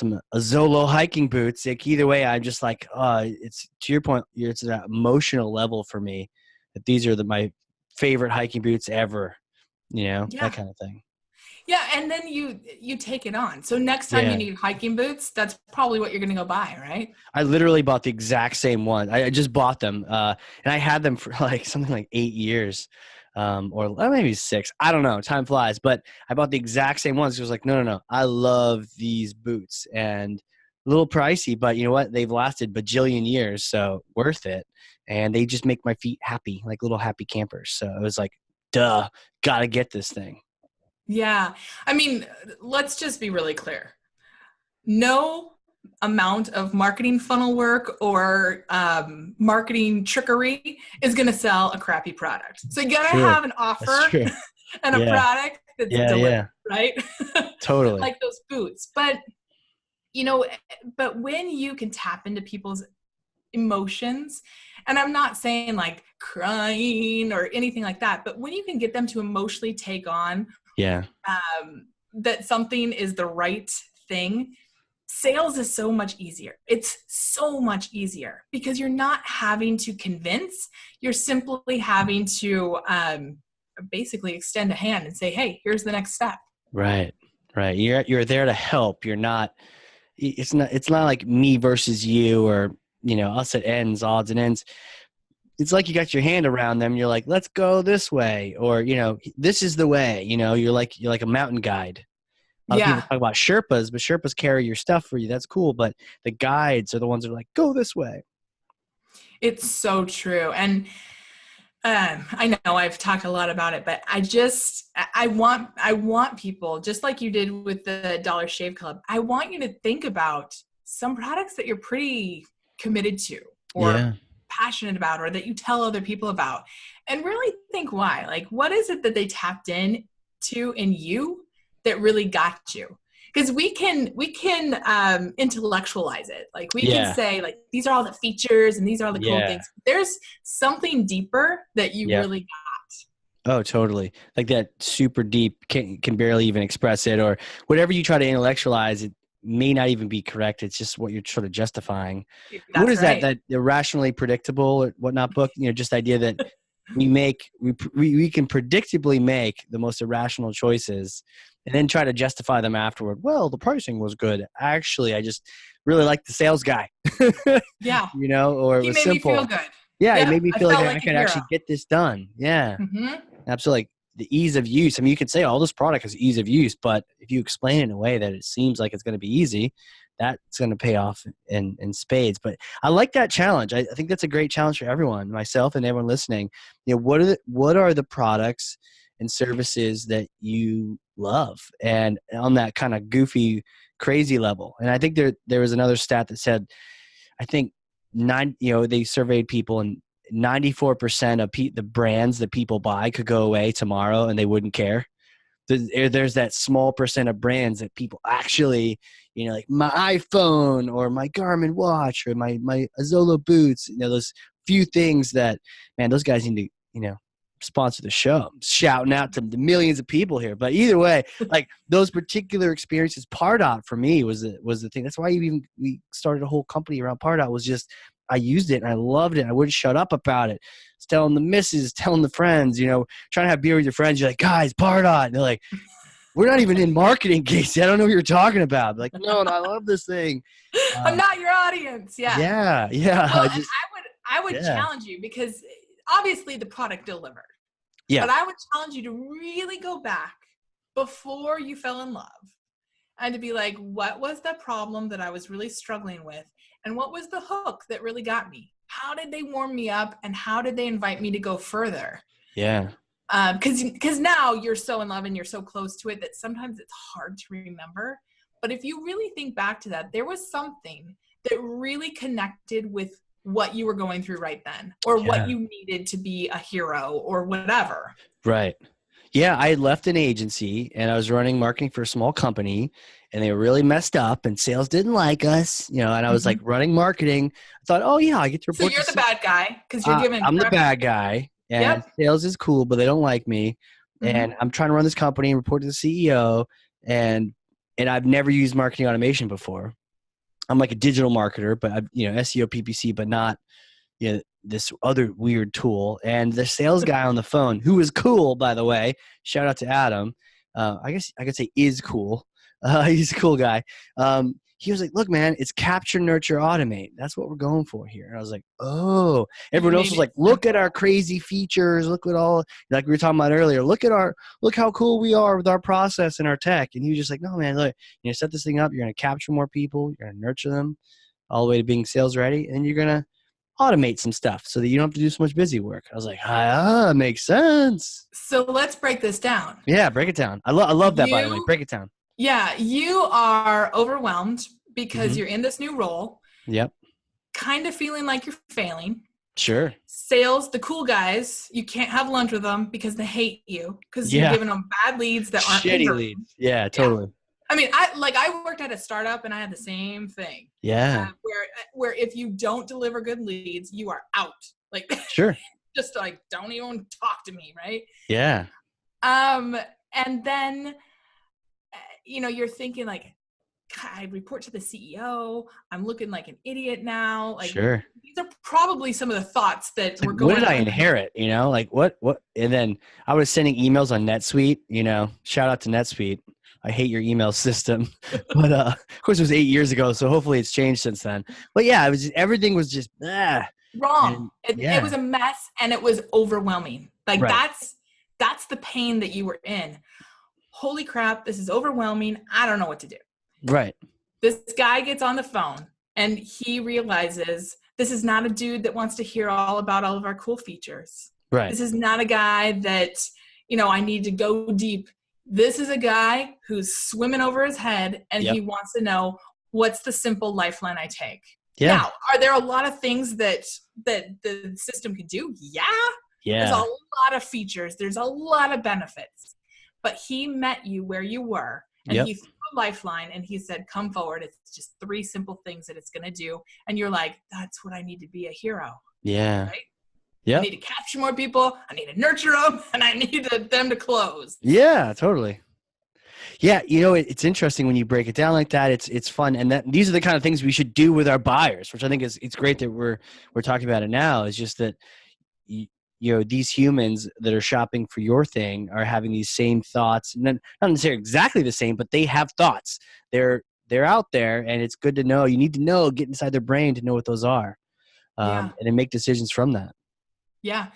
a Zolo hiking boots, like either way, I'm just like, it's to your point, it's that emotional level for me that these are my favorite hiking boots ever, that kind of thing. Yeah, and then you take it on. So next time you need hiking boots, that's probably what you're going to go buy, right? I literally bought the exact same one. I just bought them, and I had them for like something like 8 years, or maybe 6. I don't know. Time flies. But I bought the exact same ones. It was like, no. I love these boots, and a little pricey, but you know what? They've lasted bajillion years, so worth it. And they just make my feet happy, like little happy campers. So it was like, duh, gotta get this thing. Yeah. I mean, let's just be really clear. No amount of marketing funnel work or marketing trickery is going to sell a crappy product. So you got to True. have an That's offer true. and a Yeah. product that's Yeah. delivered, Yeah. right? Totally. Like those boots. But, you know, but when you can tap into people's emotions, and I'm not saying like crying or anything like that, but when you can get them to emotionally take on Yeah. that something is the right thing, sales is so much easier. It's so much easier because you're not having to convince, you're simply having to basically extend a hand and say, hey, here's the next step. Right. Right. You're there to help. You're not, it's not like me versus you or, us at ends, odds and ends. It's like you got your hand around them. You're like, let's go this way. Or, this is the way, you're like a mountain guide. A lot of people Yeah, talk about Sherpas, but Sherpas carry your stuff for you. That's cool. But the guides are the ones that are like, go this way. it's so true. And I know I've talked a lot about it, but I want people, just like you did with the Dollar Shave Club, I want you to think about some products that you're pretty committed to or Yeah. passionate about or that you tell other people about, and really think why. Like, what is it that they tapped in to in you that really got you? Because we can intellectualize it. Like we can Yeah. say like these are all the features and these are all the cool Yeah. things. There's something deeper that you Yeah. really got. Oh, totally. Like that super deep can barely even express it, or whatever you try to intellectualize, it may not even be correct. It's just what you're sort of justifying. What That's is that? right. That irrationally predictable or whatnot book? Just the idea that we can predictably make the most irrational choices and then try to justify them afterward. Well, the pricing was good. Actually, I just really liked the sales guy, Yeah. or it He was made me feel simple. good. Yeah, it Yep. made me I feel like felt I like a could hero. actually get this done. Yeah. Mm-hmm. Absolutely. Like the ease of use. I mean, you could say, oh, this product has ease of use, but if you explain it in a way that it seems like it's going to be easy, that's going to pay off in spades. But I like that challenge. I think that's a great challenge for everyone, myself and everyone listening. What are the products and services that you love, and on that kind of goofy, crazy level? And I think there was another stat that said, I think they surveyed people, and 94% of the brands that people buy could go away tomorrow and they wouldn't care. There's that small percent of brands that people actually, like my iPhone or my Garmin watch or my Azolo boots, those few things that, man, those guys need to, sponsor the show. I'm shouting out to the millions of people here. But either way, like those particular experiences, Pardot for me was the thing. That's why we started a whole company around Pardot. Was just, I used it and I loved it. I wouldn't shut up about it. I was telling the missus, telling the friends, trying to have beer with your friends. You're like, guys, Pardot. And they're like, we're not even in marketing, Casey. I don't know what you're talking about. Like, no, I love this thing. I'm not your audience. Yeah. Yeah. Yeah. Well, and I would yeah. challenge you because obviously the product delivered. Yeah. But I would challenge you to really go back before you fell in love and to be like, what was the problem that I was really struggling with? And what was the hook that really got me? How did they warm me up? And how did they invite me to go further? Yeah. Because now you're so in love and you're so close to it that sometimes it's hard to remember. But if you really think back to that, there was something that really connected with what you were going through right then, or what you needed to be a hero or whatever. Right. Yeah. I had left an agency and I was running marketing for a small company, and they were really messed up and sales didn't like us, and I was like running marketing. I thought, oh yeah, I get to report. So you're the bad guy because you're giving. I'm the bad guy, and sales is cool, but they don't like me. And I'm trying to run this company and report to the CEO, and I've never used marketing automation before. I'm like a digital marketer, but I've, SEO, PPC, but not, this other weird tool. And the sales guy on the phone, who is cool, by the way, shout out to Adam. I guess I could say is cool. He's a cool guy. He was like, look, man, it's capture, nurture, automate. That's what we're going for here. And I was like, oh, everyone else was like, look at our crazy features. Look at all, like we were talking about earlier, look how cool we are with our process and our tech. And he was just like, no, man, look, set this thing up. You're going to capture more people. You're going to nurture them all the way to being sales ready. And you're going to automate some stuff so that you don't have to do so much busy work. I was like, makes sense. So let's break this down. Yeah, break it down. I love that, by the way. Break it down. Yeah, you are overwhelmed because you're in this new role. Yep. Kind of feeling like you're failing. Sure. Sales, the cool guys, you can't have lunch with them because they hate you because you're giving them bad leads that aren't shitty leads. Yeah, totally. I mean, I worked at a startup and I had the same thing. Yeah. Where if you don't deliver good leads, you are out. Like, sure. Just like, don't even talk to me, right? Yeah. And then, you're thinking like, I report to the CEO. I'm looking like an idiot now. Like, sure. These are probably some of the thoughts that were going on. What did I inherit? Like what? And then I was sending emails on NetSuite, shout out to NetSuite. I hate your email system, but of course it was 8 years ago. So hopefully it's changed since then. But yeah, everything was just wrong. It was a mess and it was overwhelming. Like that's the pain that you were in. Holy crap. This is overwhelming. I don't know what to do. Right. This guy gets on the phone and he realizes this is not a dude that wants to hear all about all of our cool features. Right. This is not a guy that, I need to go deep. This is a guy who's swimming over his head and he wants to know what's the simple lifeline I take. Yeah. Now, are there a lot of things that the system can do? Yeah. There's a lot of features. There's a lot of benefits. But he met you where you were. And he threw a lifeline and he said, come forward. It's just 3 simple things that it's going to do. And you're like, that's what I need to be a hero. Yeah. Right? Yeah. I need to capture more people. I need to nurture them and I need them to close. Yeah, totally. Yeah. It's interesting when you break it down like that. It's fun. And these are the kind of things we should do with our buyers, which I think it's great that we're talking about it now. It's just that, these humans that are shopping for your thing are having these same thoughts, not necessarily exactly the same, but they have thoughts. They're out there, and it's good to know. You need to get inside their brain to know what those are, and then make decisions from that. Yeah,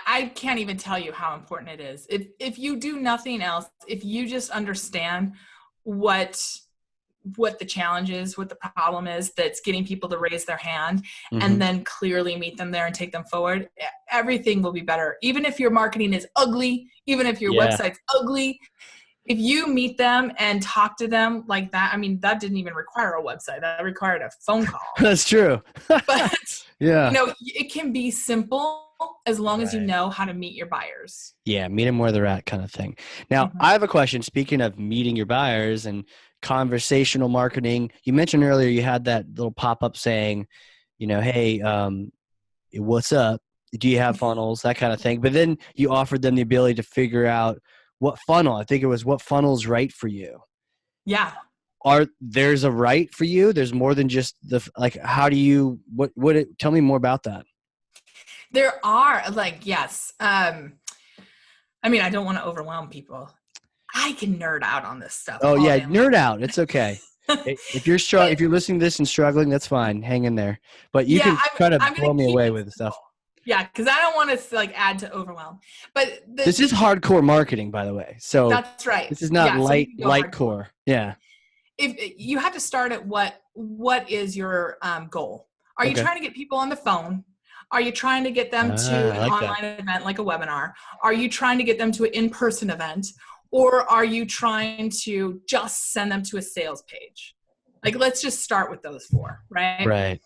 I can't even tell you how important it is. If you do nothing else, if you just understand what the challenge is, what the problem is that's getting people to raise their hand and then clearly meet them there and take them forward, everything will be better. Even if your marketing is ugly, even if your website's ugly, if you meet them and talk to them like that, I mean, that didn't even require a website. That required a phone call. That's true. But, it can be simple as long as you know how to meet your buyers. Yeah, meet them where they're at kind of thing. Now, I have a question. Speaking of meeting your buyers and conversational marketing, you mentioned earlier you had that little pop-up saying, hey, what's up? Do you have funnels? That kind of thing. But then you offered them the ability to figure out what funnel. I think it was what funnel's right for you. Yeah. There's a right for you? There's more than just how do you, tell me more about that. There are yes. I mean, I don't want to overwhelm people. I can nerd out on this stuff. Oh yeah. Nerd out. It's okay. If you're if you're listening to this and struggling, that's fine. Hang in there, but you can try to blow me away with stuff. Yeah. Cause I don't want to add to overwhelm, but this is hardcore marketing, by the way. So that's right. This is not light core. Yeah. If you have to start at what is your goal? Are you trying to get people on the phone? Are you trying to get them to an online event like a webinar? Are you trying to get them to an in-person event? Or are you trying to just send them to a sales page? Let's just start with those 4, right? Right.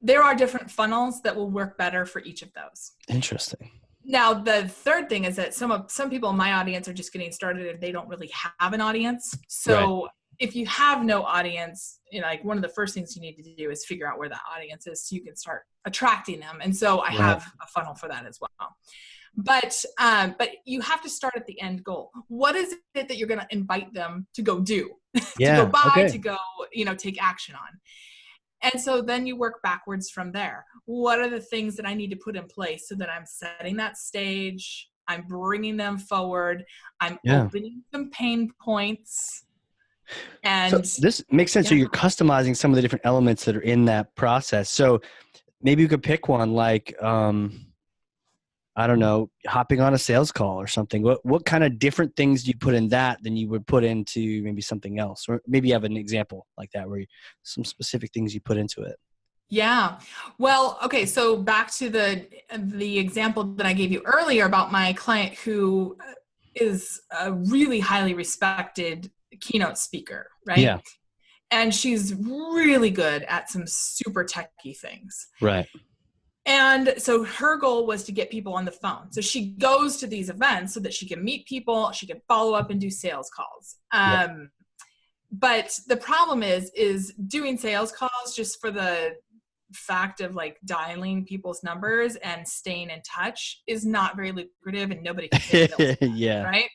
There are different funnels that will work better for each of those. Interesting. Now, the third thing is that some people in my audience are just getting started and they don't really have an audience. So if you have no audience, one of the first things you need to do is figure out where that audience is so you can start attracting them. And so I have a funnel for that as well. But you have to start at the end goal. What is it that you're going to invite them to go do, to go buy, to go, take action on? And so then you work backwards from there. What are the things that I need to put in place so that I'm setting that stage? I'm bringing them forward. I'm opening some pain points. And so this makes sense. So you're customizing some of the different elements that are in that process. So maybe you could pick one I don't know, hopping on a sales call or something. What kind of different things do you put in that than you would put into maybe something else? Or maybe you have an example like that where some specific things you put into it. Yeah. Well, okay. So back to the example that I gave you earlier about my client who is a really highly respected keynote speaker, right? Yeah. And she's really good at some super techy things. Right. And so her goal was to get people on the phone. So she goes to these events so that she can meet people, she can follow up and do sales calls. Yep. But the problem is doing sales calls just for the fact of like dialing people's numbers and staying in touch is not very lucrative, and nobody can pay the bills, Yeah. right?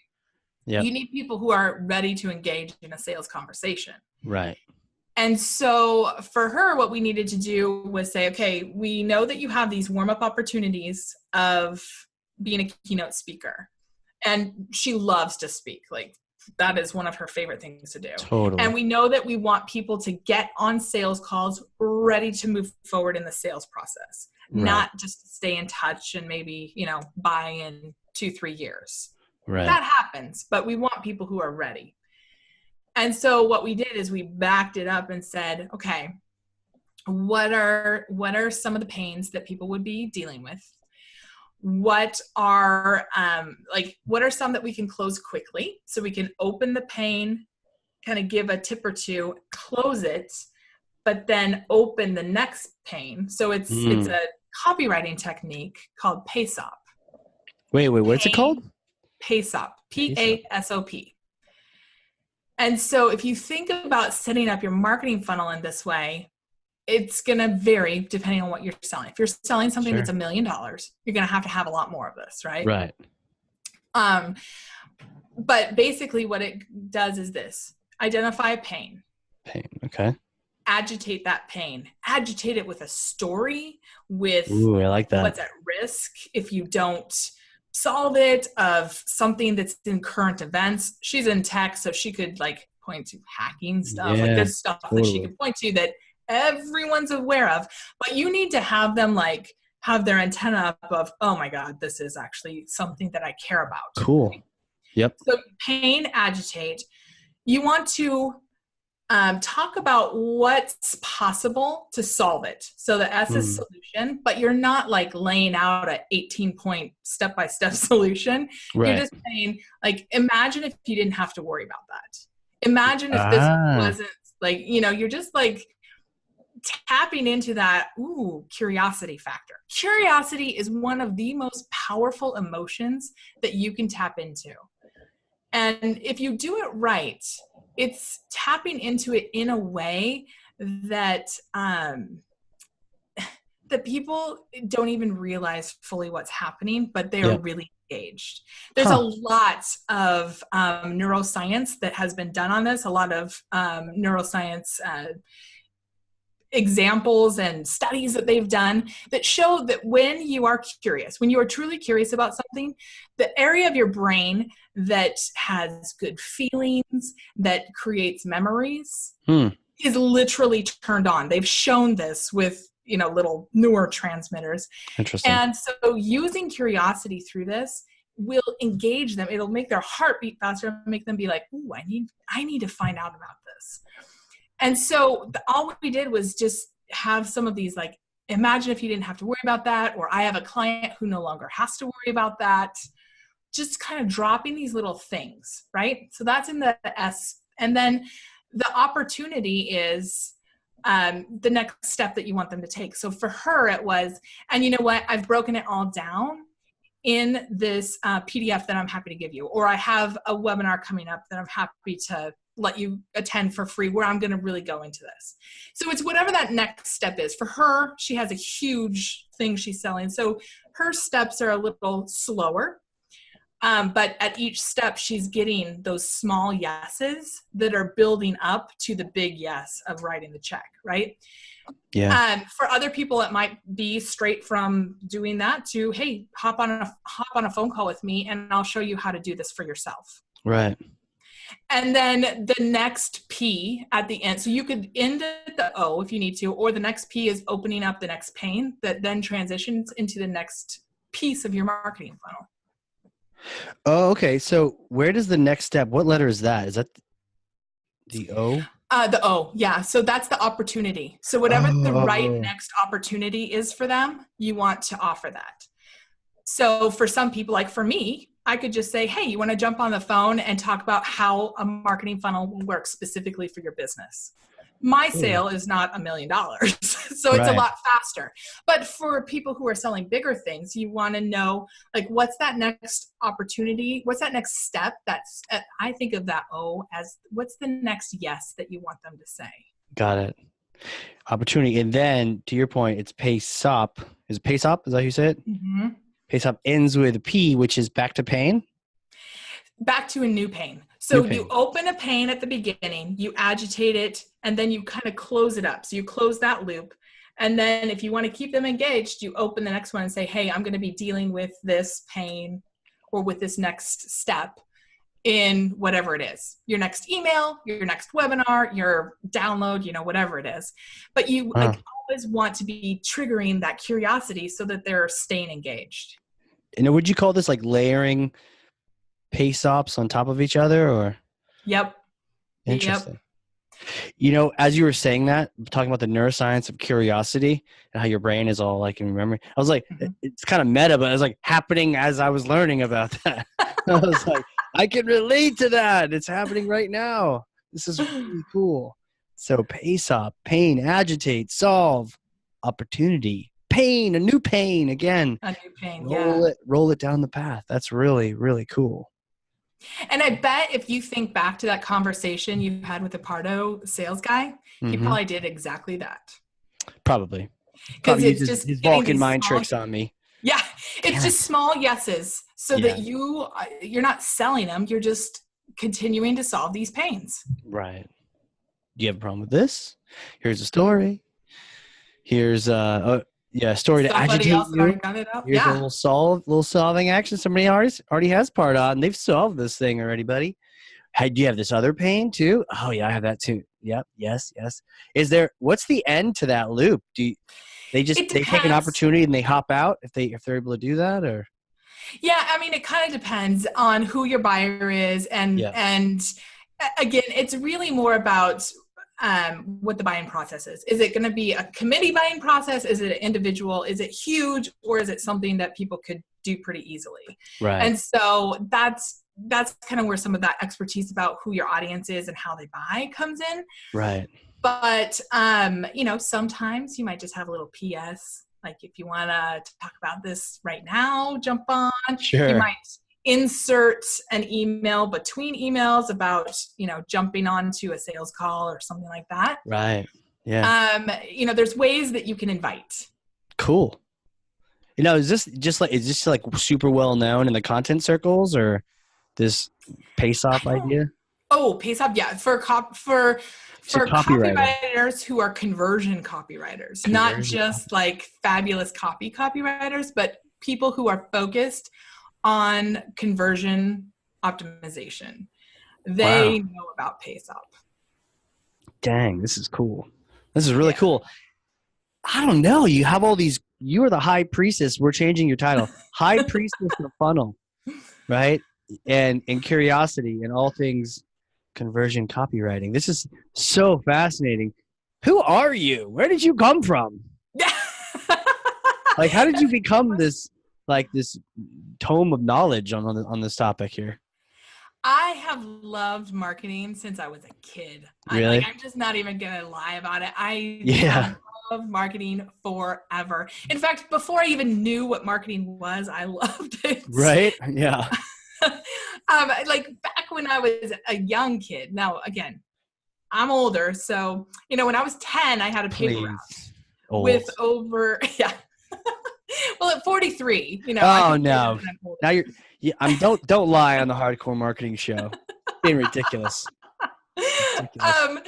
Yep. You need people who are ready to engage in a sales conversation. Right. And so for her, what we needed to do was say, okay, we know that you have these warm-up opportunities of being a keynote speaker. And she loves to speak. Like, that is one of her favorite things to do. Totally. And we know that we want people to get on sales calls ready to move forward in the sales process, Right. not just stay in touch and maybe, buy in 2-3 years. Right. That happens, but we want people who are ready. And so what we did is we backed it up and said, okay, what are some of the pains that people would be dealing with? What are what are some that we can close quickly so we can open the pain, kind of give a tip or two, close it, but then open the next pain. So it's a copywriting technique called PASOP. Wait, what's it called? PASOP, PASOP. And so if you think about setting up your marketing funnel in this way, it's going to vary depending on what you're selling. If you're selling something that's $1 million, you're going to have a lot more of this, right? Right. But basically what it does is this: identify a pain. Okay. Agitate that pain. Agitate it with a story, with I like that. What's at risk if you don't solve it, of something that's in current events. She's in tech, so she could like point to hacking stuff. Like there's stuff that she could point to that everyone's aware of, but you need to have them like have their antenna up of, oh my God, this is actually something that I care about. Cool. Right? Yep. So pain, agitate. You want to talk about what's possible to solve it. So the S is solution, but you're not like laying out an 18-point step-by-step solution. Right. You're just saying, like, imagine if you didn't have to worry about that. Imagine if this wasn't like, you're just like tapping into that, curiosity factor. Curiosity is one of the most powerful emotions that you can tap into. And if you do it right, it's tapping into it in a way that that people don't even realize fully what's happening, but they are really engaged. There's a lot of neuroscience that has been done on this, a lot of neuroscience examples and studies that they've done that show that when you are curious, when you are truly curious about something, the area of your brain that has good feelings, that creates memories, is literally turned on. They've shown this with, little neurotransmitters. Interesting. And so using curiosity through this will engage them. It'll make their heart beat faster and make them be like, ooh, I need to find out about this. And so all we did was just have some of these, like, imagine if you didn't have to worry about that, or I have a client who no longer has to worry about that. Just kind of dropping these little things, right? So that's in the S. And then the opportunity is the next step that you want them to take. So for her, it was, and you know what? I've broken it all down in this PDF that I'm happy to give you, or I have a webinar coming up that I'm happy to let you attend for free, where I'm going to really go into this. So it's whatever that next step is. For her, she has a huge thing she's selling. So her steps are a little slower, but at each step, she's getting those small yeses that are building up to the big yes of writing the check, right? Yeah. For other people, it might be straight from doing that to, hey, hop on a phone call with me and I'll show you how to do this for yourself. Right. And then the next P at the end, so you could end at the O if you need to, or the next P is opening up the next pane that then transitions into the next piece of your marketing funnel. Oh, okay. So where does the next step, what letter is that? Is that the O? Yeah. So that's the opportunity. So whatever the right next opportunity is for them, you want to offer that. So for some people, like for me, I could just say, hey, you want to jump on the phone and talk about how a marketing funnel will work specifically for your business? My sale is not $1 million. So it's a lot faster. But for people who are selling bigger things, you want to know, like, what's that next opportunity? What's that next step? That's, I think of that as what's the next yes that you want them to say? Got it. Opportunity. And then to your point, it's pace up. Is it pace up? Is that how you say it? Mm-hmm. Pace up ends with a P, which is back to pain. Back to a new pain. So you open a pain at the beginning, you agitate it, and then you kind of close it up. So you close that loop. And then if you want to keep them engaged, you open the next one and say, hey, I'm going to be dealing with this pain or with this next step in whatever it is. Your next email, your next webinar, your download, whatever it is. But you always want to be triggering that curiosity so that they're staying engaged. And would you call this like layering pace ops on top of each other, or? Yep. Interesting. Yep. As you were saying that, talking about the neuroscience of curiosity and how your brain is all like in memory, I was like, it's kind of meta, but it was like happening as I was learning about that. I was like, I can relate to that. It's happening right now. This is really cool. So pace up, pain, agitate, solve, opportunity, pain, a new pain again. A new pain, roll it down the path. That's really, really cool. And I bet if you think back to that conversation you had with the Pardo sales guy, he probably did exactly that. Probably. Because it's just his Vulcan mind tricks on me. Yeah. It's just small yeses so that you're not selling them. You're just continuing to solve these pains. Right. Do you have a problem with this? Here's a story. Here's a story to agitate you. Here's a little solving action. Somebody already has part on. They've solved this thing already, buddy. Hey, do you have this other pain too? Oh yeah, I have that too. Yep. Yes. What's the end to that loop? They take an opportunity and they hop out if they're able to do that, or? Yeah, I mean, it kind of depends on who your buyer is, and again, it's really more about what the buying process is. Is it going to be a committee buying process? Is it an individual? Is it huge, or is it something that people could do pretty easily? Right. And so that's kind of where some of that expertise about who your audience is and how they buy comes in. Right. But sometimes you might just have a little PS. Like if you want to talk about this right now, jump on. Sure. You might insert an email between emails about, jumping onto a sales call or something like that. Right. Yeah. There's ways that you can invite. Cool. Is this just like super well known in the content circles, or this pace up idea? Oh, pace up. Yeah. For copywriters who are conversion copywriters, not just like fabulous copywriters, but people who are focused on conversion optimization. They know about pace up. Dang, this is cool. This is really cool. I don't know. You have all these, you are the high priestess. We're changing your title. High priestess of the funnel, right? And curiosity and all things conversion copywriting. This is so fascinating. Who are you? Where did you come from? Like, how did you become this tome of knowledge on this topic here? I have loved marketing since I was a kid. Really? I'm just not even going to lie about it. I love marketing forever. In fact, before I even knew what marketing was, I loved it. Right? Yeah. Like back when I was a young kid. Now, again, I'm older. So, when I was 10, I had a paper route with over, well, at 43, Oh no! Now don't lie on the Hardcore Marketing Show. Being ridiculous. I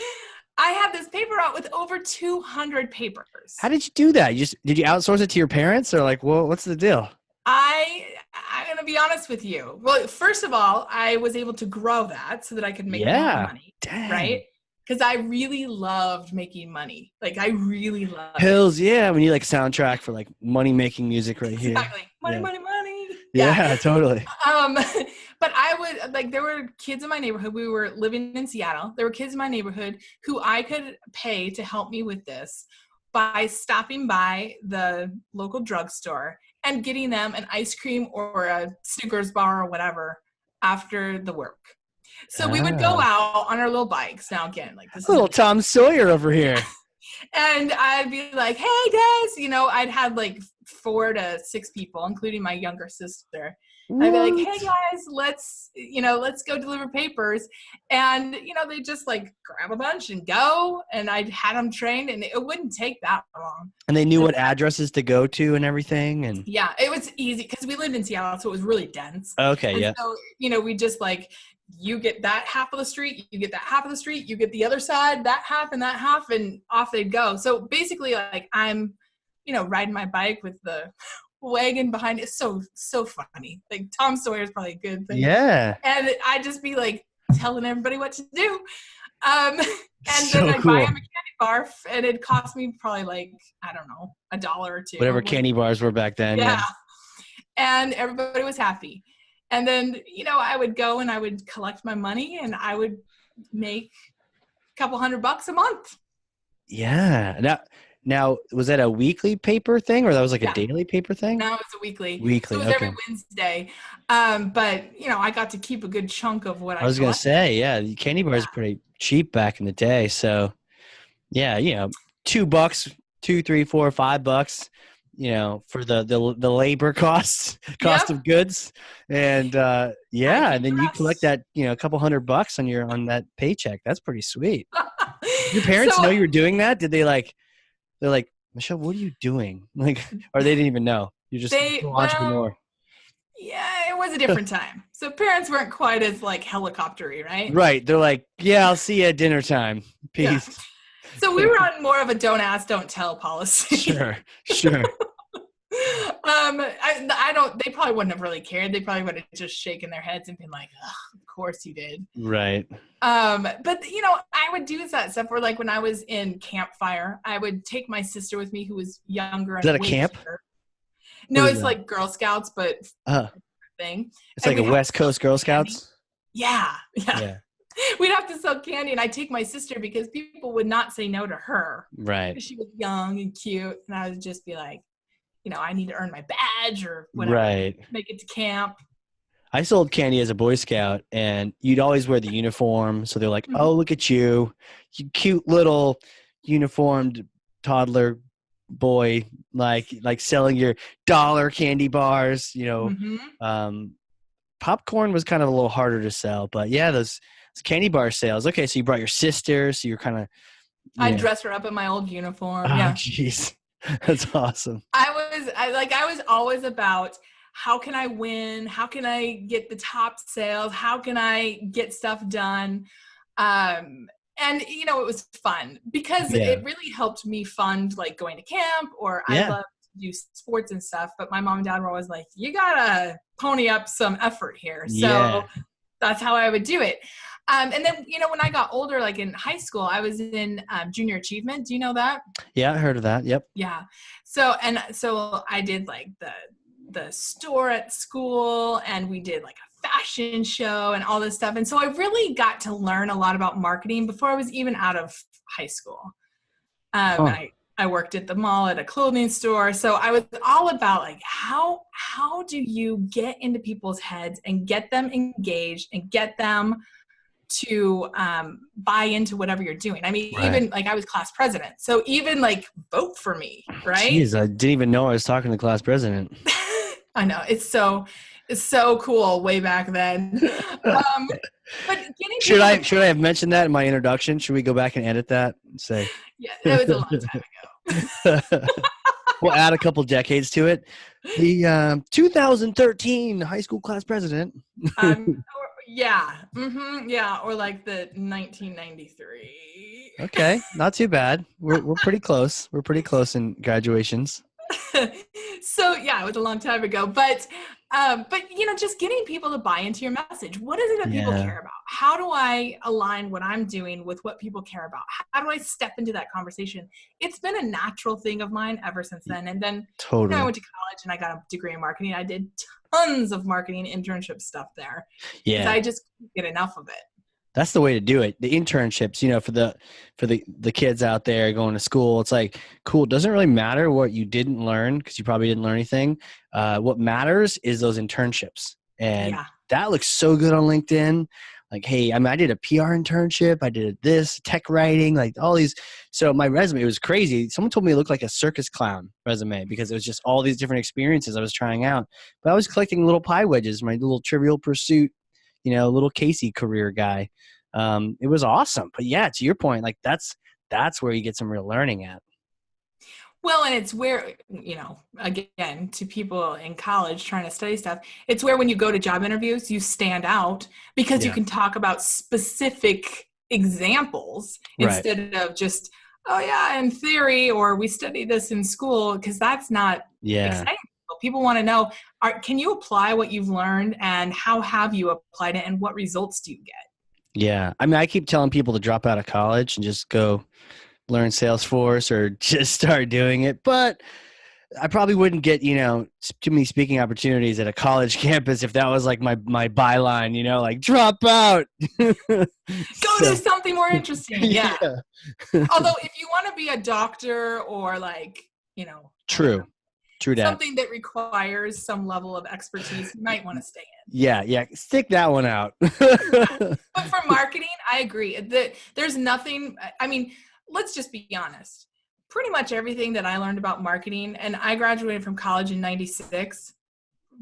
have this paper out with over 200 papers. How did you do that? Did you outsource it to your parents, or like, what's the deal? I'm going to be honest with you. Well, first of all, I was able to grow that so that I could make more money. Dang. Right? Because I really loved making money. Like, I really loved Hills, yeah. We need like soundtrack for like money-making music right here. Exactly. Money. Yeah, totally. But I would like, there were kids in my neighborhood. We were living in Seattle. There were kids in my neighborhood who I could pay to help me with this by stopping by the local drugstore and getting them an ice cream or a Snickers bar or whatever after the work. So we would go out on our little bikes. Now again, like this little Tom Sawyer over here. And I'd be like, hey guys, you know, I'd had like 4 to 6 people, including my younger sister. What? I'd be like, hey guys, let's go deliver papers. And, you know, they just like grab a bunch and go. And I'd had them trained and it wouldn't take that long. And they knew what addresses to go to and everything. And yeah, it was easy because we lived in Seattle, so it was really dense. Okay, yeah. So, you know, we just like, you get that half of the street, you get that half of the street, you get the other side, that half, and off they'd go. So basically, like, I'm, you know, riding my bike with the wagon behind it. So funny. Like, Tom Sawyer is probably a good thing. Yeah. And I'd just be like telling everybody what to do. And so then I'd cool. buy him a candy bar, and it'd cost me probably like, I don't know, $1 or $2. Whatever candy bars were back then. Yeah. And everybody was happy. And then, you know, I would go and I would collect my money and I would make a couple $100 a month. Yeah. Now, was that a weekly paper thing or that was like a daily paper thing? No, it was a weekly. Weekly, so it was every Wednesday. But, you know, I got to keep a good chunk of what I was going to say, yeah, the candy bars pretty cheap back in the day. So, yeah, you know, $2, $2, $3, $4, $5. You know, for the labor cost of goods. And and then you collect that, you know, a couple $100 on that paycheck. That's pretty sweet. Your parents know you were doing that? Did they're like, Michelle, what are you doing? Like, or they didn't even know. You're just an entrepreneur. Yeah, it was a different time. So parents weren't quite as like helicoptery, right? Right. They're like, yeah, I'll see you at dinner time. Peace. Yeah. So we were on more of a don't ask, don't tell policy. Sure. They probably wouldn't have really cared. They probably would have just shaken their heads and been like, of course you did. Right. But you know, I would do that stuff where like when I was in Campfire, I would take my sister with me who was younger. Is that a camp? Younger. No, it's like Girl Scouts, but thing. It's like a West Coast Girl Scouts? Yeah. We'd have to sell candy, and I'd take my sister because people would not say no to her. Right. She was young and cute, and I would just be like, you know, I need to earn my badge or whatever. Right. Make it to camp. I sold candy as a Boy Scout, and you'd always wear the uniform. So they're like, oh, look at you. You cute little uniformed toddler boy, like selling your $1 candy bars, you know. Popcorn was kind of a little harder to sell, but yeah, those candy bar sales. Okay, so you brought your sister, so you're kind of. I'd dress her up in my old uniform. Oh, yeah, jeez, that's awesome. I was always about how can I win? How can I get the top sales? How can I get stuff done? And you know, it was fun because it really helped me fund like going to camp, or I love to do sports and stuff. But my mom and dad were always like, you gotta pony up some effort here. So that's how I would do it. And then, you know, when I got older, like in high school, I was in junior achievement. Do you know that? Yeah, I heard of that. Yep. Yeah. So I did like the store at school, and we did like a fashion show and all this stuff. And so I really got to learn a lot about marketing before I was even out of high school. I worked at the mall at a clothing store. So I was all about like, how do you get into people's heads and get them engaged and get them to buy into whatever you're doing. I mean, even like I was class president. So even like vote for me, right? Jeez, I didn't even know I was talking to class president. I know. It's so cool way back then. But should I have mentioned that in my introduction? Should we go back and edit that and say? Yeah, that was a long time ago. We'll add a couple decades to it. The 2013 high school class president. Yeah. Yeah. Or like the 1993. Okay. Not too bad. We're pretty close. We're pretty close in graduations. So yeah, it was a long time ago, but But, just getting people to buy into your message. What is it that people care about? How do I align what I'm doing with what people care about? How do I step into that conversation? It's been a natural thing of mine ever since then. And then I went to college and I got a degree in marketing. I did tons of marketing internship stuff there. Yeah. Because I just couldn't get enough of it. That's the way to do it. The internships, for the kids out there going to school, it's like, cool. It doesn't really matter what you didn't learn because you probably didn't learn anything. What matters is those internships. And that looks so good on LinkedIn. Like, hey, I did a PR internship. I did this, tech writing, like all these. So my resume, it was crazy. Someone told me it looked like a circus clown resume because it was just all these different experiences I was trying out. But I was collecting little pie wedges, my little Trivial Pursuit, little Casey career guy. It was awesome. But yeah, to your point, like that's where you get some real learning at. Well, and it's where, again, to people in college trying to study stuff, it's where when you go to job interviews, you stand out because you can talk about specific examples instead of just, oh yeah, in theory, or we studied this in school, because that's not exciting. People want to know, can you apply what you've learned and how have you applied it and what results do you get? Yeah. I keep telling people to drop out of college and just go learn Salesforce or just start doing it. But I probably wouldn't get, too many speaking opportunities at a college campus if that was like my byline, like drop out. Go do something more interesting. Yeah. Although if you want to be a doctor or True that. Something that requires some level of expertise, you might want to stay in. Yeah. Stick that one out. But for marketing, I agree. There's nothing, let's just be honest. Pretty much everything that I learned about marketing, and I graduated from college in 96,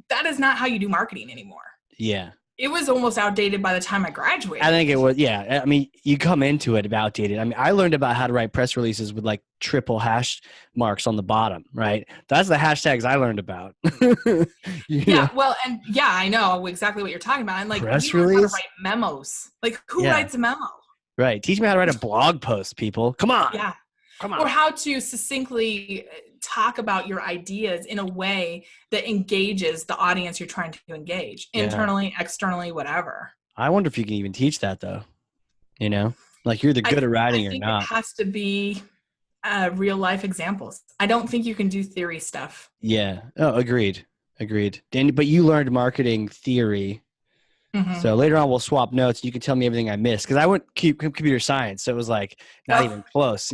that is not how you do marketing anymore. Yeah. It was almost outdated by the time I graduated. I think it was, yeah. You come into it outdated. I learned about how to write press releases with like triple hash marks on the bottom, right? That's the hashtags I learned about. Well, and I know exactly what you're talking about. And like, press release? How to write memos. Like, who writes a memo? Right. Teach me how to write a blog post, people. Come on. Yeah. Come on. Or how to succinctly talk about your ideas in a way that engages the audience you're trying to engage, internally, externally, whatever. I wonder if you can even teach that though. Like you're good at writing or not. It has to be real life examples. I don't think you can do theory stuff. Yeah. Oh, agreed. But you learned marketing theory. Mm-hmm. So later on we'll swap notes. You can tell me everything I missed because I went computer science. So it was like not even close,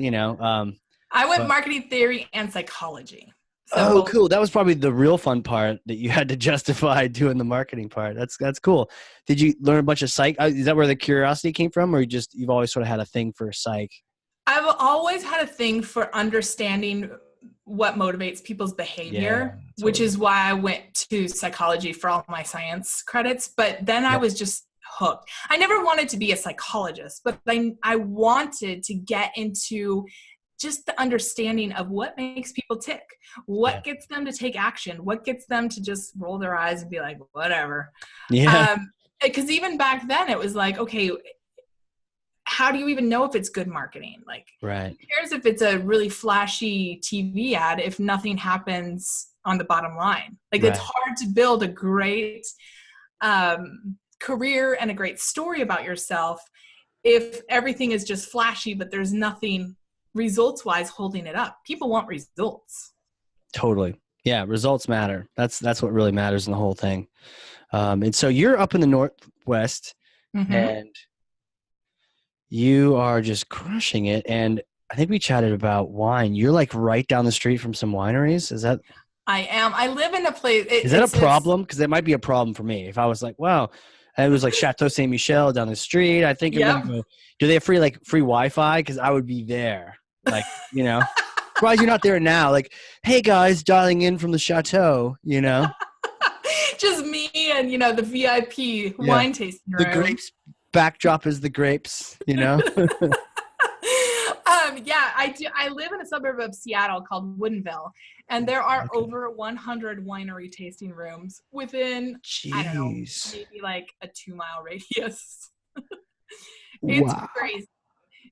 I went marketing theory and psychology. So cool. That was probably the real fun part that you had to justify doing the marketing part. That's cool. Did you learn a bunch of psych? Is that where the curiosity came from, or you've always sort of had a thing for psych? I've always had a thing for understanding what motivates people's behavior, which is why I went to psychology for all my science credits. But then I was just hooked. I never wanted to be a psychologist, but I wanted to get into just the understanding of what makes people tick, what gets them to take action, what gets them to just roll their eyes and be like, whatever. Yeah. Because even back then it was like, okay, how do you even know if it's good marketing? Like, who cares if it's a really flashy TV ad if nothing happens on the bottom line? Like, it's hard to build a great career and a great story about yourself if everything is just flashy, but there's nothing results-wise holding it up. People want results. Totally. Yeah, results matter. That's what really matters in the whole thing. And so you're up in the Northwest, and you are just crushing it. And I think we chatted about wine. You're like right down the street from some wineries. Is that? I am. I live in a place. Is that a problem? Because that might be a problem for me. If I was like, wow, and it was like Chateau Saint Michel down the street. I think I'm gonna go. Do they have free Wi-Fi? Because I would be there. Like, surprised you're not there now. Like, hey guys, dialing in from the chateau. Just me and the VIP wine tasting room. The grapes backdrop is the grapes. I do. I live in a suburb of Seattle called Woodinville, and there are over 100 winery tasting rooms within, I don't know, maybe like a 2-mile radius. It's crazy.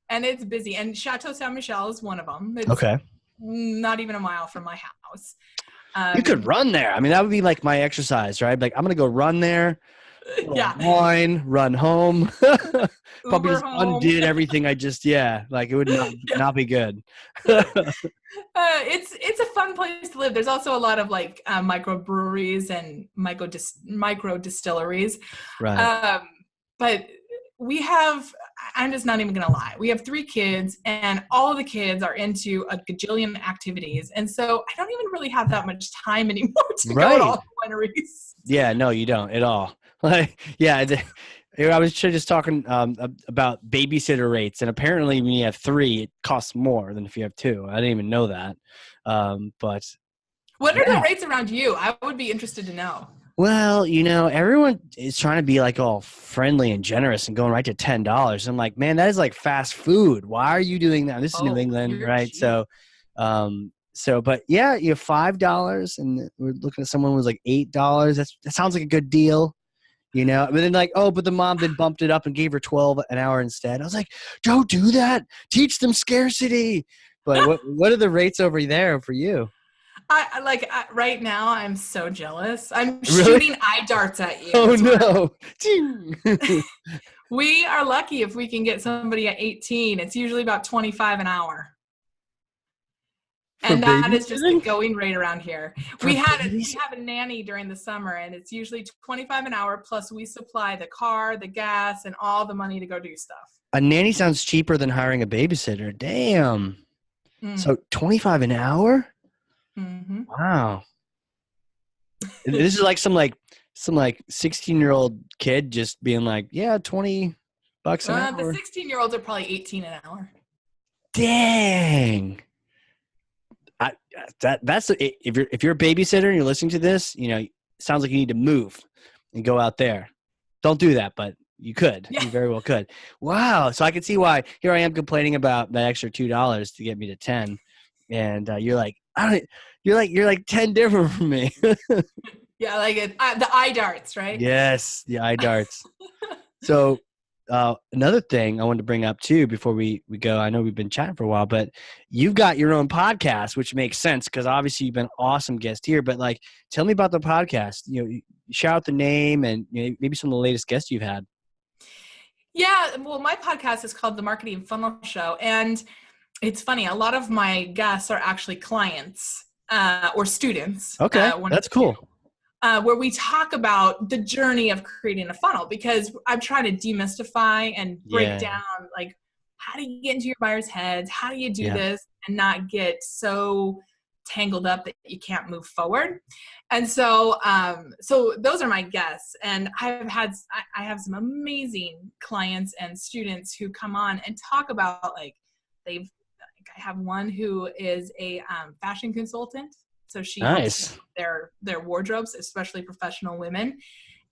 And it's busy. And Chateau Saint Michel is one of them. It's not even a mile from my house. You could run there. I mean, that would be like my exercise, right? Like, I'm going to go run there, wine, run home. Probably Uber just home. undid everything like it would not be good. It's a fun place to live. There's also a lot of like microbreweries and micro distilleries. Right. But I'm just not even going to lie. We have 3 kids and all of the kids are into a gajillion activities. And so I don't even really have that much time anymore to go to all the wineries. Yeah, no, you don't at all. Like, yeah, I was just talking about babysitter rates, and apparently when you have 3, it costs more than if you have 2. I didn't even know that. But what are the rates around you? I would be interested to know. Well, everyone is trying to be like all friendly and generous and going right to $10. I'm like, man, that is like fast food. Why are you doing that? This is New England, right? Cheap. But yeah, you have $5, and we're looking at someone who was like $8. That sounds like a good deal, But then but the mom then bumped it up and gave her $12 an hour instead. I was like, don't do that. Teach them scarcity. But what are the rates over there for you? Right now, I'm so jealous. I'm shooting eye darts at you. Oh, no. We are lucky if we can get somebody at 18. It's usually about 25 an hour. And that is just the going rate around here. We have a nanny during the summer, and it's usually 25 an hour, plus we supply the car, the gas, and all the money to go do stuff. A nanny sounds cheaper than hiring a babysitter. Damn. So 25 an hour? Mm-hmm. Wow. This is like some 16-year-old kid just being like, yeah, $20 an hour. The 16-year-olds are probably 18 an hour. Dang. That's if you're a babysitter and you're listening to this, it sounds like you need to move and go out there. Don't do that, but you could. Yeah. You very well could. Wow. So I can see why here I am complaining about that extra $2 to get me to 10. And you're like, you're like 10 different from me. Yeah, like the eye darts, right? Yes, the eye darts. So another thing I wanted to bring up too before we go, I know we've been chatting for a while, but you've got your own podcast, which makes sense because obviously you've been an awesome guest here. But tell me about the podcast. Shout out the name and maybe some of the latest guests you've had. Yeah, well, my podcast is called The Marketing Funnel Show, and it's funny. A lot of my guests are actually clients or students. Okay, that's cool. Where we talk about the journey of creating a funnel, because I'm trying to demystify and break down, like, how do you get into your buyers' heads? How do you do this and not get so tangled up that you can't move forward? And so, so those are my guests. And I have some amazing clients and students who come on and talk about I have one who is a fashion consultant. So she helps their wardrobes, especially professional women.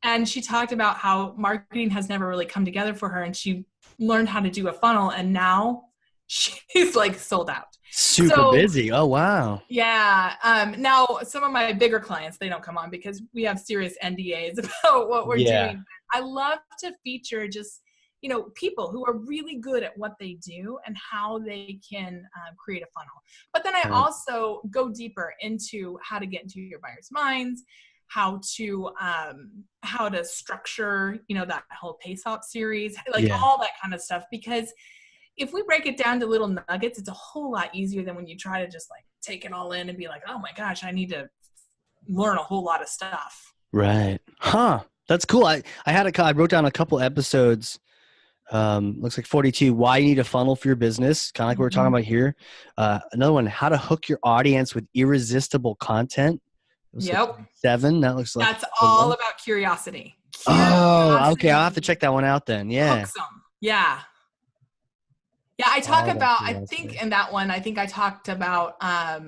And she talked about how marketing has never really come together for her. And she learned how to do a funnel. And now she's like sold out. Super busy. Oh, wow. Yeah. Now, some of my bigger clients, they don't come on because we have serious NDAs about what we're doing. I love to feature just people who are really good at what they do and how they can create a funnel. But then I also go deeper into how to get into your buyers' minds, how to structure, that whole PACE-OP series, all that kind of stuff. Because if we break it down to little nuggets, it's a whole lot easier than when you try to just take it all in and be like, oh my gosh, I need to learn a whole lot of stuff. Right. Huh. That's cool. I wrote down a couple episodes. Looks like 42, why you need a funnel for your business, kind of like we're talking about here. Another one, how to hook your audience with irresistible content. Yep. 7, that looks like that's all about curiosity. Oh, okay, I'll have to check that one out then. Yeah. Yeah, I talk about, I think in that one, I talked about a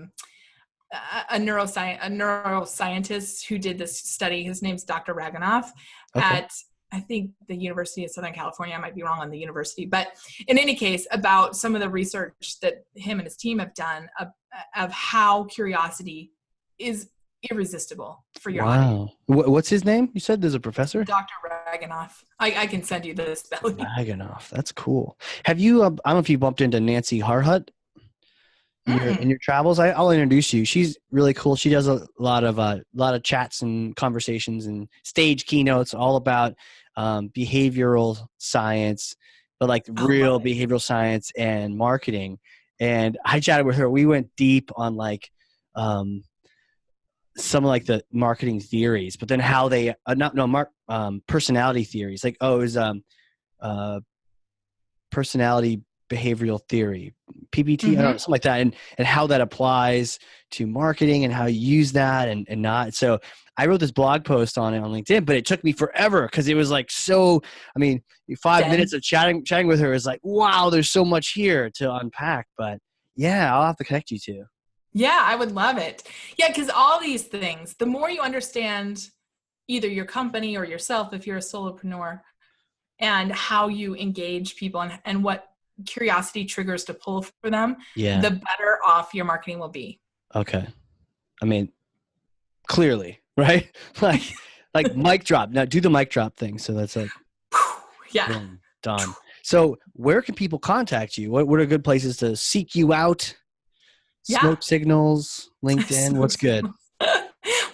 neuroscientist who did this study. His name's Dr. Raganoff at I think the University of Southern California. I might be wrong on the university, but in any case, about some of the research that him and his team have done of how curiosity is irresistible for your audience. What's his name? You said there's a professor? Dr. Raganoff. I can send you the spelling. Raganoff. That's cool. Have you, I don't know if you bumped into Nancy Harhut. in your travels, I'll introduce you. She's really cool. She does a lot of chats and conversations and stage keynotes all about behavioral science, but like real behavioral science and marketing. And I chatted with her. We went deep on like some of like the marketing theories, but then how they personality theories. Like it was personality behavioral theory, PBT, I don't know, something like that, and how that applies to marketing and how you use that and not. So I wrote this blog post on it on LinkedIn, but it took me forever because it was like 5 minutes of chatting with her is like, wow, there's so much here to unpack. But yeah, I'll have to connect you to. Yeah, I would love it. Yeah, because all these things, the more you understand either your company or yourself, if you're a solopreneur, and how you engage people and what curiosity triggers to pull for them, the better off your marketing will be. Okay. I mean, clearly, right? like mic drop. Now do the mic drop thing. So that's like, boom, done. So where can people contact you? What are good places to seek you out? Smoke signals, LinkedIn, what's good?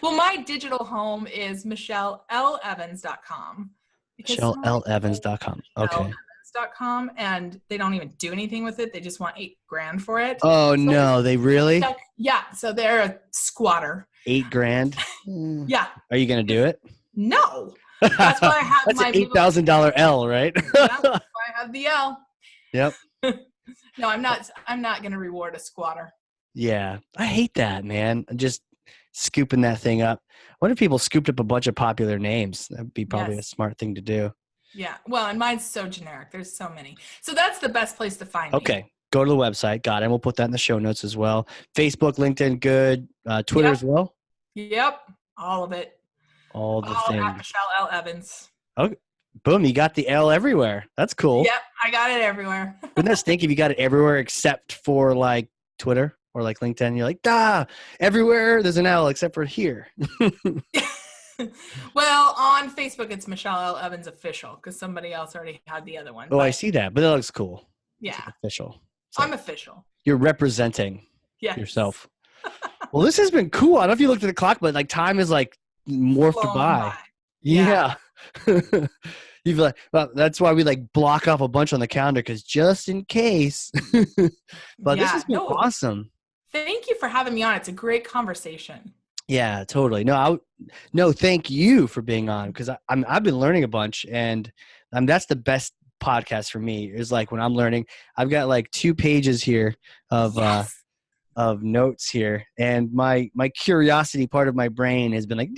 Well, my digital home is MichelleLEvans.com. MichelleLEvans.com. Okay. .com, and they don't even do anything with it. They just want $8,000 for it. Oh, so no, they really? Yeah. So they're a squatter. $8,000? Yeah. Are you going to do it? No. That's why I have That's an $8,000 L, right? That's why I have the L. Yep. No, I'm not going to reward a squatter. Yeah. I hate that, man. Just scooping that thing up. What if people scooped up a bunch of popular names? That'd be probably a smart thing to do. Yeah. Well, and mine's so generic. There's so many. So that's the best place to find me. Okay. Go to the website. Got it. We'll put that in the show notes as well. Facebook, LinkedIn, good. Twitter as well? Yep. All of it. All the things. At Michelle L. Evans. Okay. Boom. You got the L everywhere. That's cool. Yep. I got it everywhere. Wouldn't that stink if you got it everywhere except for like Twitter or like LinkedIn? You're like, everywhere there's an L except for here. Well, on Facebook, it's Michelle L. Evans Official because somebody else already had the other one. Oh, I see that. But that looks cool. Yeah. Like official. So I'm official. You're representing yourself. Well, this has been cool. I don't know if you looked at the clock, but like time is like morphed by. Yeah. You've like, well, that's why we like block off a bunch on the calendar because just in case. But this has been awesome. Thank you for having me on. It's a great conversation. Yeah, totally. No, thank you for being on because I've been learning a bunch, and that's the best podcast for me. Is like when I'm learning. I've got like 2 pages here of notes here, and my curiosity part of my brain has been like,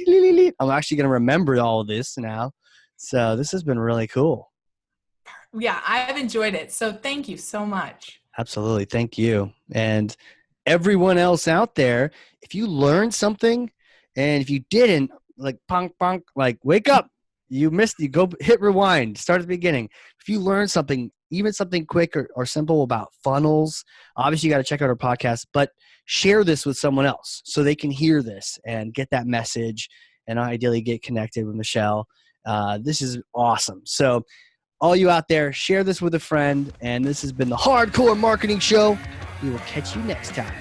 I'm actually going to remember all of this now. So this has been really cool. Yeah, I've enjoyed it. So thank you so much. Absolutely, thank you, and everyone else out there, if you learned something and if you didn't, like punk, like wake up, you missed, you go hit rewind, start at the beginning. If you learn something, even something quick or simple about funnels, obviously you got to check out our podcast, but share this with someone else so they can hear this and get that message and ideally get connected with Michelle. This is awesome. So all you out there, share this with a friend. And this has been the Hardcore Marketing Show. We will catch you next time.